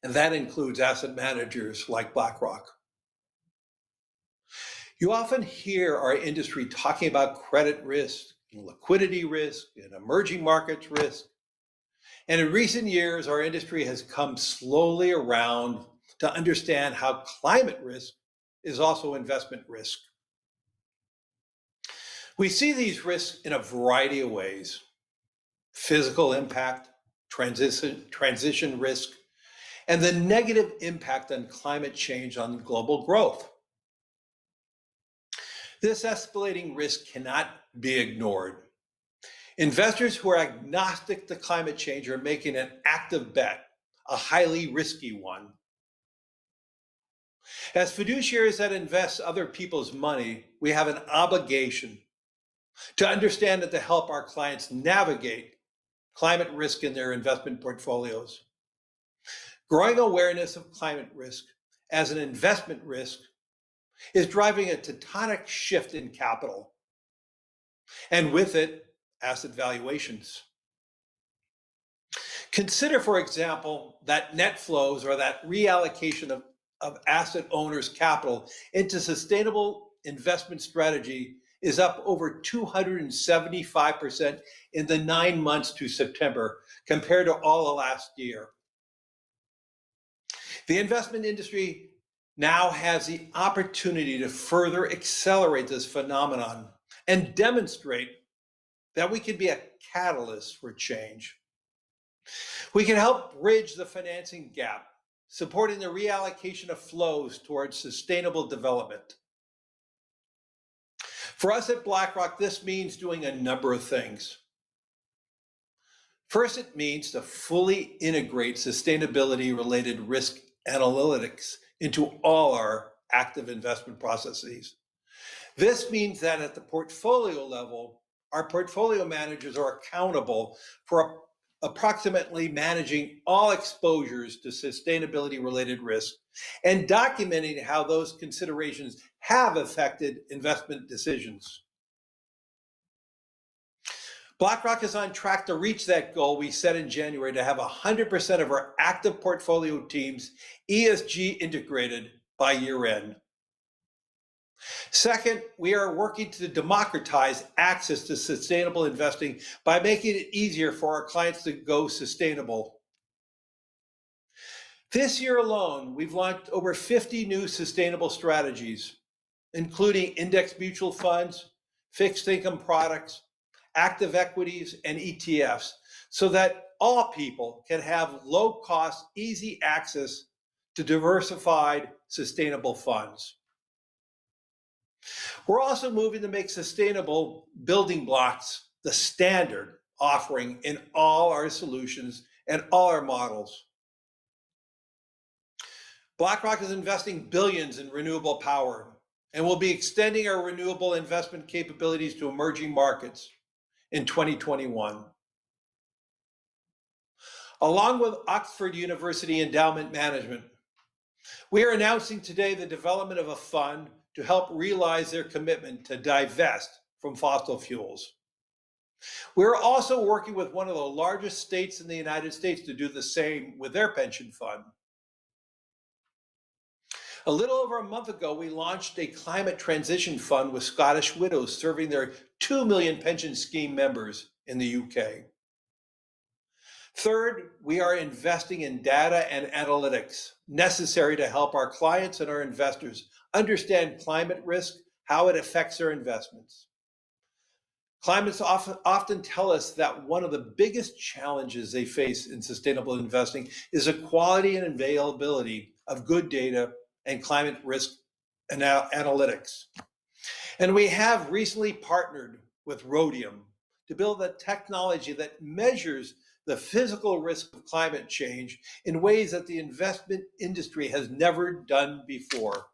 And that includes asset managers like BlackRock. You often hear our industry talking about credit risk, and liquidity risk, and emerging markets risk. And in recent years, our industry has come slowly around to understand how climate risk is also investment risk. We see these risks in a variety of ways: physical impact, transition risk, and the negative impact on climate change on global growth. This escalating risk cannot be ignored. Investors who are agnostic to climate change are making an active bet, a highly risky one. As fiduciaries that invest other people's money, we have an obligation to understand and to help our clients navigate climate risk in their investment portfolios. Growing awareness of climate risk as an investment risk is driving a tectonic shift in capital, and with it, asset valuations. Consider, for example, that net flows or that reallocation of asset owners' capital into sustainable investment strategy is up over 275% in the 9 months to September compared to all of last year. The investment industry now has the opportunity to further accelerate this phenomenon and demonstrate that we can be a catalyst for change. We can help bridge the financing gap, supporting the reallocation of flows towards sustainable development. For us at BlackRock, this means doing a number of things. First, it means to fully integrate sustainability-related risk analytics into all our active investment processes. This means that at the portfolio level, our portfolio managers are accountable for approximately managing all exposures to sustainability-related risk and documenting how those considerations have affected investment decisions. BlackRock is on track to reach that goal we set in January to have 100% of our active portfolio teams ESG integrated by year end. Second, we are working to democratize access to sustainable investing by making it easier for our clients to go sustainable. This year alone, we've launched over 50 new sustainable strategies, including index mutual funds, fixed income products, active equities, and ETFs, so that all people can have low-cost, easy access to diversified, sustainable funds. We're also moving to make sustainable building blocks the standard offering in all our solutions and all our models. BlackRock is investing billions in renewable power, and we'll be extending our renewable investment capabilities to emerging markets in 2021. Along with Oxford University Endowment Management, we are announcing today the development of a fund to help realize their commitment to divest from fossil fuels. We're also working with one of the largest states in the United States to do the same with their pension fund. A little over a month ago, we launched a climate transition fund with Scottish Widows serving their 2 million pension scheme members in the UK. Third, we are investing in data and analytics necessary to help our clients and our investors understand climate risk, how it affects their investments. Climates often tell us that one of the biggest challenges they face in sustainable investing is the quality and availability of good data and climate risk analytics. And we have recently partnered with Rhodium to build a technology that measures the physical risk of climate change in ways that the investment industry has never done before.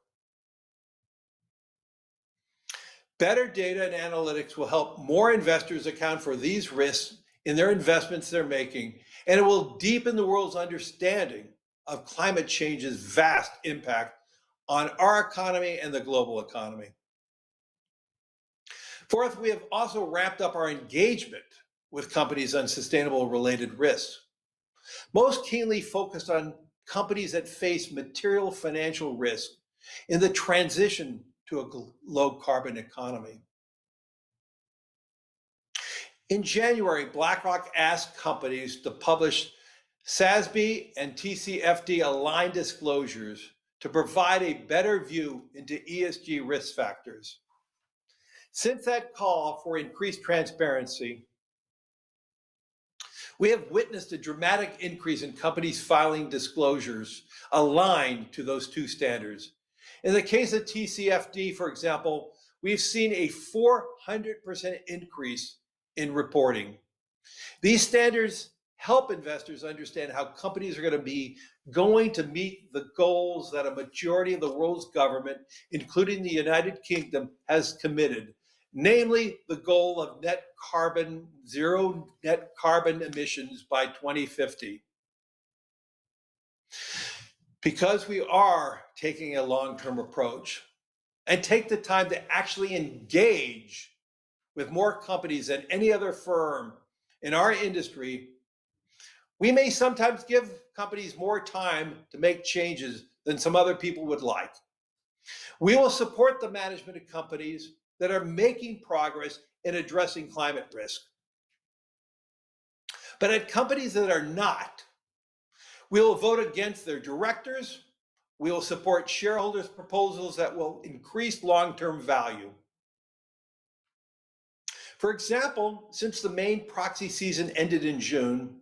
Better data and analytics will help more investors account for these risks in their investments they're making, and it will deepen the world's understanding of climate change's vast impact on our economy and the global economy. Fourth, we have also ramped up our engagement with companies on sustainable related risks, most keenly focused on companies that face material financial risk in the transition to a low carbon economy. In January, BlackRock asked companies to publish SASB and TCFD aligned disclosures to provide a better view into ESG risk factors. Since that call for increased transparency, we have witnessed a dramatic increase in companies filing disclosures aligned to those two standards. In the case of TCFD, for example, we've seen a 400% increase in reporting. These standards help investors understand how companies are going to meet the goals that a majority of the world's government, including the United Kingdom, has committed, namely the goal of zero net carbon emissions by 2050. Because we are taking a long-term approach and take the time to actually engage with more companies than any other firm in our industry, we may sometimes give companies more time to make changes than some other people would like. We will support the management of companies that are making progress in addressing climate risk. But at companies that are not, we will vote against their directors. We will support shareholders' proposals that will increase long-term value. For example, since the main proxy season ended in June,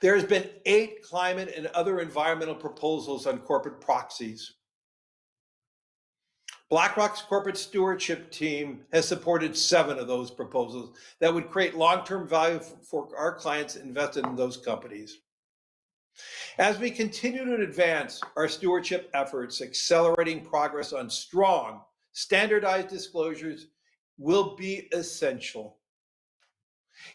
there has been 8 climate and other environmental proposals on corporate proxies. BlackRock's corporate stewardship team has supported 7 of those proposals that would create long-term value for our clients invested in those companies. As we continue to advance our stewardship efforts, accelerating progress on strong, standardized disclosures will be essential.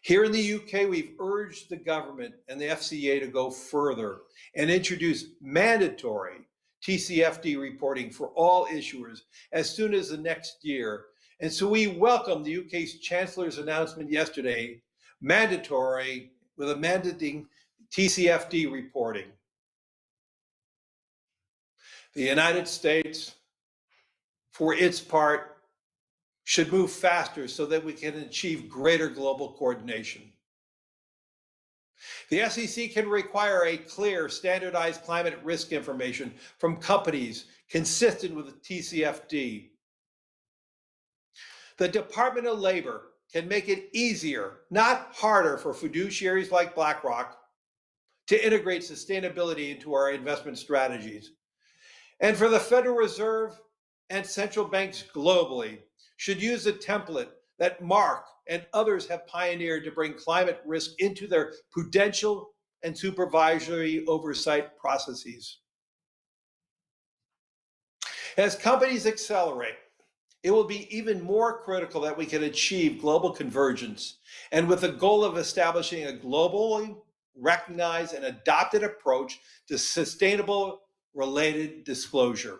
Here in the UK, we've urged the government and the FCA to go further and introduce mandatory TCFD reporting for all issuers as soon as the next year. And so we welcome the UK's Chancellor's announcement yesterday, mandating TCFD reporting. The United States, for its part, should move faster so that we can achieve greater global coordination. The SEC can require a clear, standardized climate risk information from companies consistent with the TCFD. The Department of Labor can make it easier, not harder, for fiduciaries like BlackRock to integrate sustainability into our investment strategies. And for the Federal Reserve and central banks globally should use a template that Mark and others have pioneered to bring climate risk into their prudential and supervisory oversight processes. As companies accelerate, it will be even more critical that we can achieve global convergence, and with the goal of establishing a globally recognized and adopted approach to sustainable related disclosure.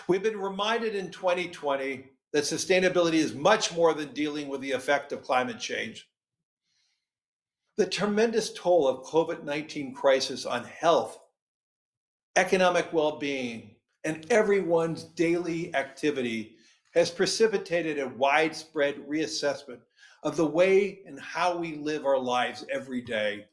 We've been reminded in 2020 that sustainability is much more than dealing with the effect of climate change. The tremendous toll of COVID-19 crisis on health, economic well-being, and everyone's daily activity has precipitated a widespread reassessment of the way and how we live our lives every day.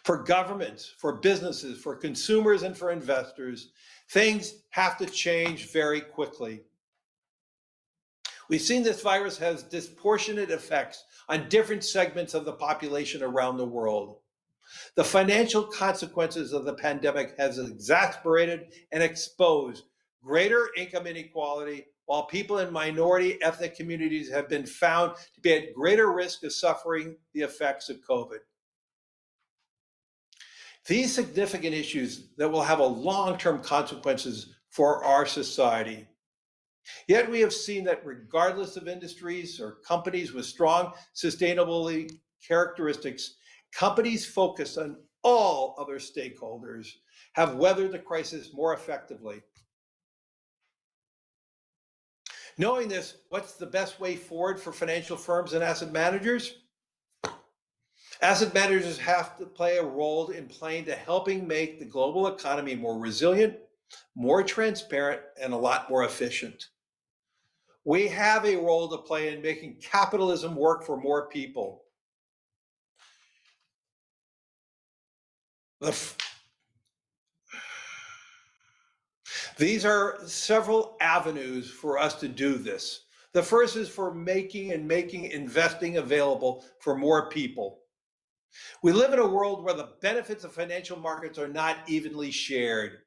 For governments, for businesses, for consumers, and for investors, things have to change very quickly. We've seen this virus has disproportionate effects on different segments of the population around the world. The financial consequences of the pandemic has exacerbated and exposed greater income inequality, while people in minority ethnic communities have been found to be at greater risk of suffering the effects of COVID. These significant issues that will have a long-term consequences for our society. Yet we have seen that regardless of industries or companies with strong sustainability characteristics, companies focused on all other stakeholders have weathered the crisis more effectively. Knowing this, what's the best way forward for financial firms and asset managers? Asset managers have to play a role in playing to helping make the global economy more resilient, more transparent, and a lot more efficient. We have a role to play in making capitalism work for more people. These are several avenues for us to do this. The first is for making investing available for more people. We live in a world where the benefits of financial markets are not evenly shared,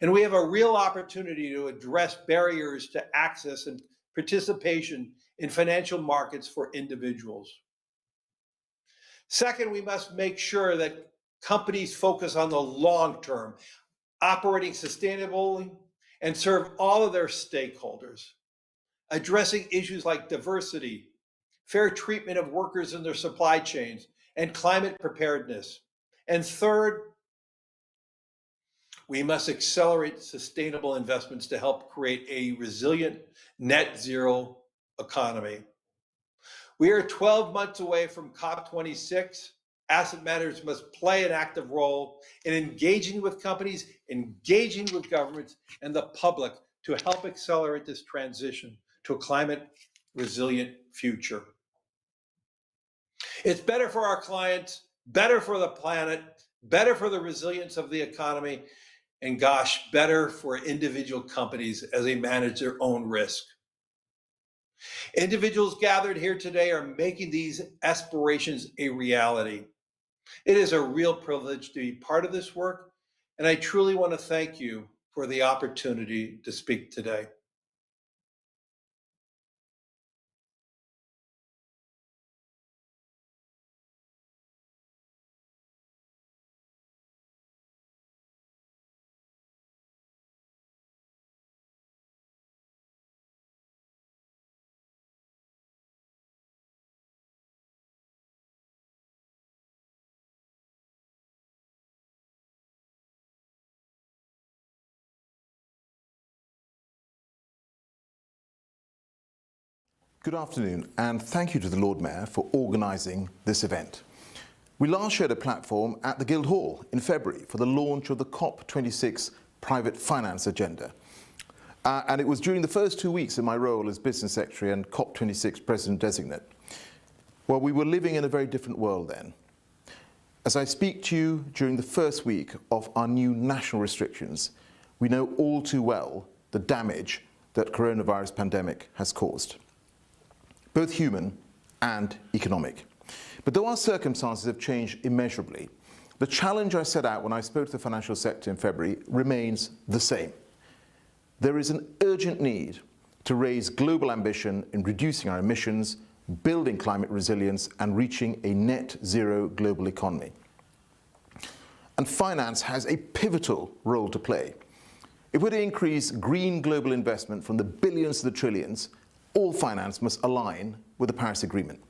and we have a real opportunity to address barriers to access and participation in financial markets for individuals. Second, we must make sure that companies focus on the long term, operating sustainably, and serve all of their stakeholders, addressing issues like diversity, fair treatment of workers in their supply chains, and climate preparedness. And third, we must accelerate sustainable investments to help create a resilient net zero economy. We are 12 months away from COP26. Asset managers must play an active role in engaging with companies, engaging with governments and the public to help accelerate this transition to a climate resilient future. It's better for our clients, better for the planet, better for the resilience of the economy, and gosh, better for individual companies as they manage their own risk. Individuals gathered here today are making these aspirations a reality. It is a real privilege to be part of this work, and I truly want to thank you for the opportunity to speak today. Good afternoon, and thank you to the Lord Mayor for organising this event. We last shared a platform at the Guildhall in February for the launch of the COP26 Private Finance Agenda. And it was during the first 2 weeks of my role as Business Secretary and COP26 President-designate. Well, we were living in a very different world then. As I speak to you during the first week of our new national restrictions, we know all too well the damage that coronavirus pandemic has caused, both human and economic. But though our circumstances have changed immeasurably, the challenge I set out when I spoke to the financial sector in February remains the same. There is an urgent need to raise global ambition in reducing our emissions, building climate resilience, and reaching a net zero global economy. And finance has a pivotal role to play. If we're to increase green global investment from the billions to the trillions, all finance must align with the Paris Agreement.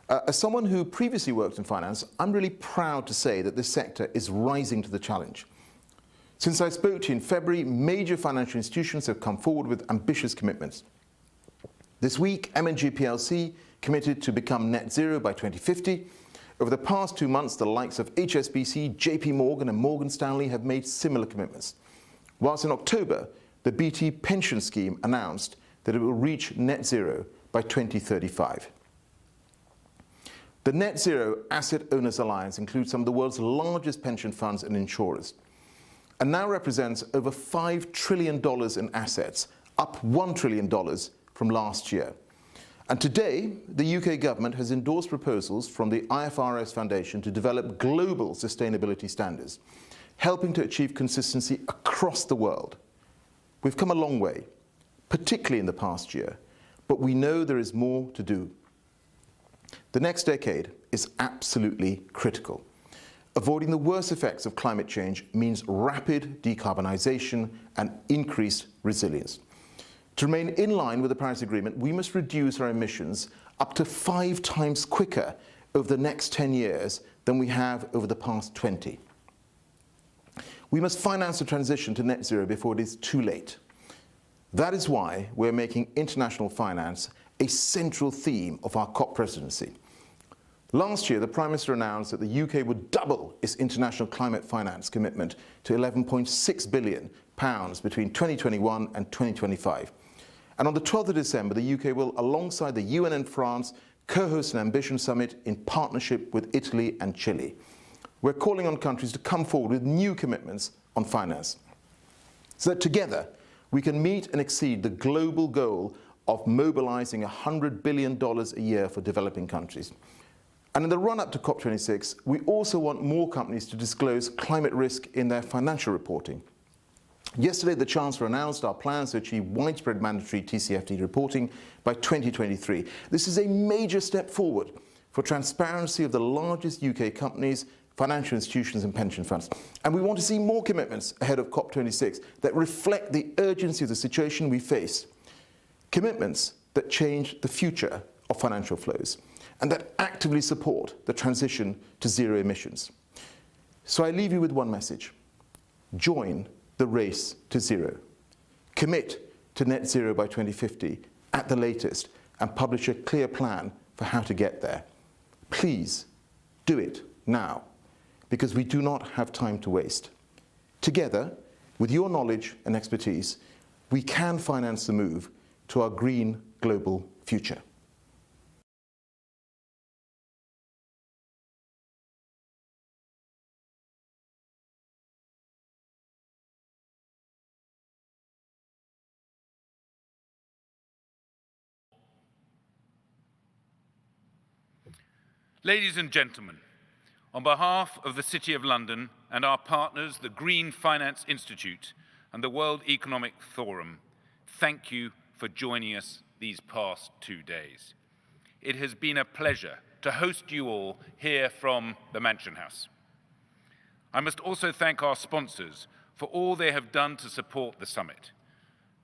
As someone who previously worked in finance, I'm really proud to say that this sector is rising to the challenge. Since I spoke to you in February, major financial institutions have come forward with ambitious commitments. This week, M&G plc committed to become net zero by 2050. Over the past 2 months, the likes of HSBC, JP Morgan and Morgan Stanley have made similar commitments. Whilst in October, the BT pension scheme announced that it will reach net zero by 2035. The Net Zero Asset Owners Alliance includes some of the world's largest pension funds and insurers, and now represents over $5 trillion in assets, up $1 trillion from last year. And today, the UK government has endorsed proposals from the IFRS Foundation to develop global sustainability standards, helping to achieve consistency across the world. We've come a long way, particularly in the past year, but we know there is more to do. The next decade is absolutely critical. Avoiding the worst effects of climate change means rapid decarbonisation and increased resilience. To remain in line with the Paris Agreement, we must reduce our emissions up to 5 times quicker over the next 10 years than we have over the past 20. We must finance the transition to net zero before it is too late. That is why we're making international finance a central theme of our COP presidency. Last year, the Prime Minister announced that the UK would double its international climate finance commitment to £11.6 billion between 2021 and 2025. And on the 12th of December, the UK will, alongside the UN and France, co-host an Ambition Summit in partnership with Italy and Chile. We're calling on countries to come forward with new commitments on finance, so that together we can meet and exceed the global goal of mobilising $100 billion a year for developing countries. And in the run-up to COP26, we also want more companies to disclose climate risk in their financial reporting. Yesterday, the Chancellor announced our plans to achieve widespread mandatory TCFD reporting by 2023. This is a major step forward for transparency of the largest UK companies, financial institutions and pension funds. And we want to see more commitments ahead of COP26 that reflect the urgency of the situation we face. Commitments that change the future of financial flows and that actively support the transition to zero emissions. So I leave you with one message. Join the race to zero. Commit to net zero by 2050 at the latest and publish a clear plan for how to get there. Please do it now, because we do not have time to waste. Together, with your knowledge and expertise, we can finance the move to our green global future. Ladies and gentlemen, on behalf of the City of London and our partners, the Green Finance Institute and the World Economic Forum, thank you for joining us these past 2 days. It has been a pleasure to host you all here from the Mansion House. I must also thank our sponsors for all they have done to support the summit.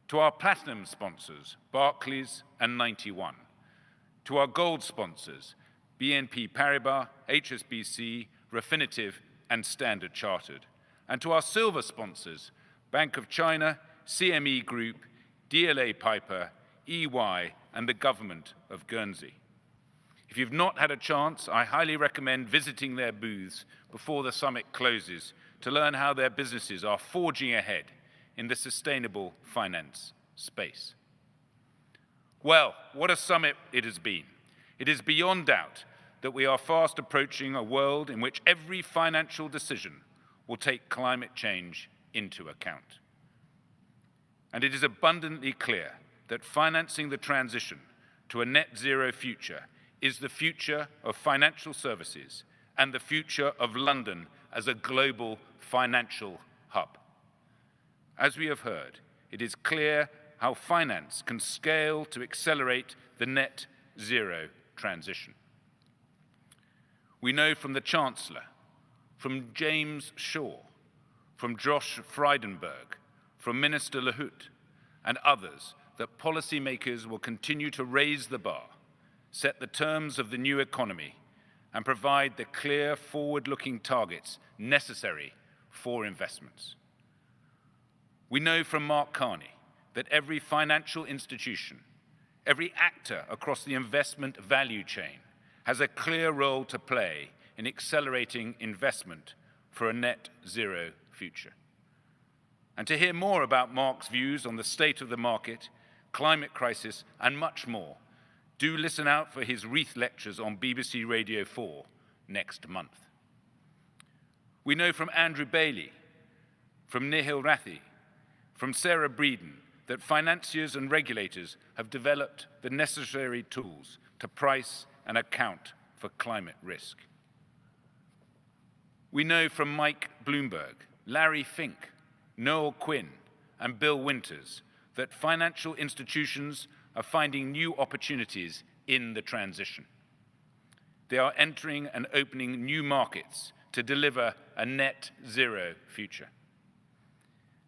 To our platinum sponsors, Barclays and 91. To our gold sponsors, BNP Paribas, HSBC, Refinitiv, and Standard Chartered. And to our silver sponsors, Bank of China, CME Group, DLA Piper, EY, and the Government of Guernsey. If you've not had a chance, I highly recommend visiting their booths before the summit closes to learn how their businesses are forging ahead in the sustainable finance space. Well, what a summit it has been. It is beyond doubt that we are fast approaching a world in which every financial decision will take climate change into account. And it is abundantly clear that financing the transition to a net zero future is the future of financial services and the future of London as a global financial hub. As we have heard, it is clear how finance can scale to accelerate the net zero transition. We know from the Chancellor, from James Shaw, from Josh Frydenberg, from Minister Lahout, and others that policymakers will continue to raise the bar, set the terms of the new economy, and provide the clear forward-looking targets necessary for investments. We know from Mark Carney that every financial institution, every actor across the investment value chain has a clear role to play in accelerating investment for a net zero future. And to hear more about Mark's views on the state of the market, climate crisis, and much more, do listen out for his Wreath lectures on BBC Radio 4 next month. We know from Andrew Bailey, from Nihil Rathi, from Sarah Breeden, that financiers and regulators have developed the necessary tools to price and account for climate risk. We know from Mike Bloomberg, Larry Fink, Noel Quinn, and Bill Winters that financial institutions are finding new opportunities in the transition. They are entering and opening new markets to deliver a net zero future.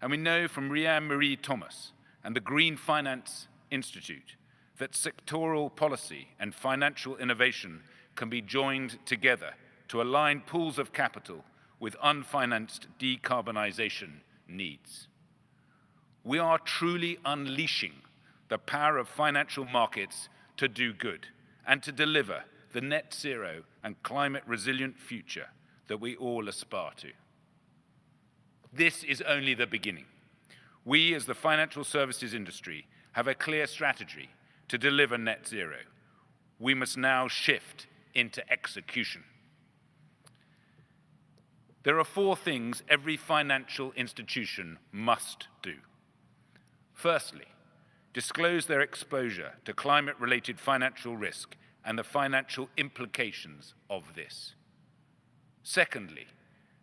And we know from Rhianne Marie Thomas and the Green Finance Institute that sectoral policy and financial innovation can be joined together to align pools of capital with unfinanced decarbonization needs. We are truly unleashing the power of financial markets to do good and to deliver the net zero and climate resilient future that we all aspire to. This is only the beginning. We, as the financial services industry, have a clear strategy to deliver net zero. We must now shift into execution. There are 4 things every financial institution must do. Firstly, disclose their exposure to climate-related financial risk and the financial implications of this. Secondly,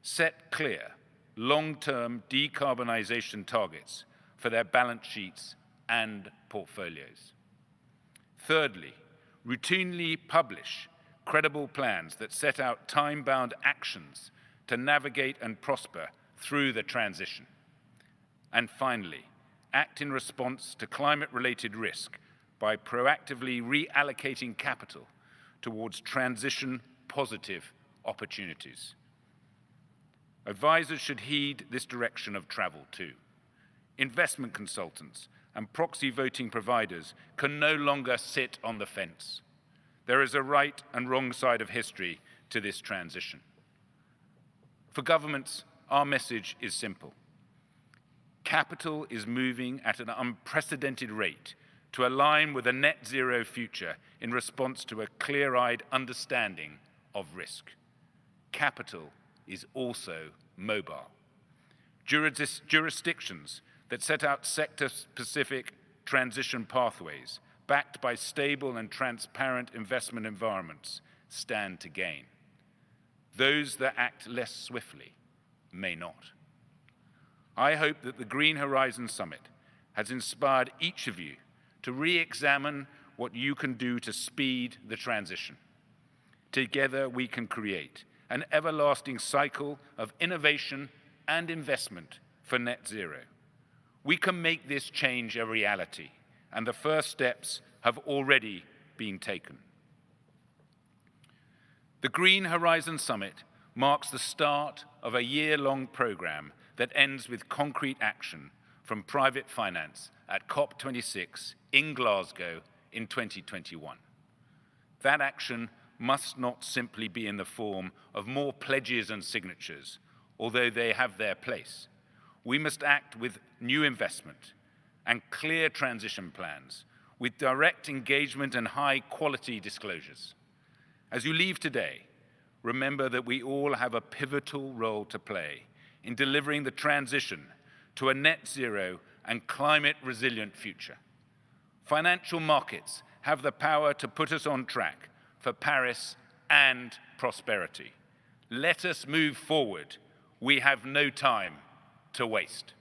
set clear, long-term decarbonization targets for their balance sheets and portfolios. Thirdly, routinely publish credible plans that set out time-bound actions to navigate and prosper through the transition. And finally, act in response to climate-related risk by proactively reallocating capital towards transition-positive opportunities. Advisors should heed this direction of travel too. Investment consultants and proxy voting providers can no longer sit on the fence. There is a right and wrong side of history to this transition. For governments, our message is simple. Capital is moving at an unprecedented rate to align with a net zero future in response to a clear-eyed understanding of risk. Capital is also mobile. Jurisdictions that set out sector-specific transition pathways backed by stable and transparent investment environments stand to gain. Those that act less swiftly may not. I hope that the Green Horizons Summit has inspired each of you to re-examine what you can do to speed the transition. Together we can create an everlasting cycle of innovation and investment for net zero. We can make this change a reality, and the first steps have already been taken. The Green Horizons Summit marks the start of a year-long program that ends with concrete action from private finance at COP26 in Glasgow in 2021. That action must not simply be in the form of more pledges and signatures, although they have their place. We must act with new investment and clear transition plans with direct engagement and high-quality disclosures. As you leave today, remember that we all have a pivotal role to play in delivering the transition to a net zero and climate-resilient future. Financial markets have the power to put us on track for Paris and prosperity. Let us move forward. We have no time to waste.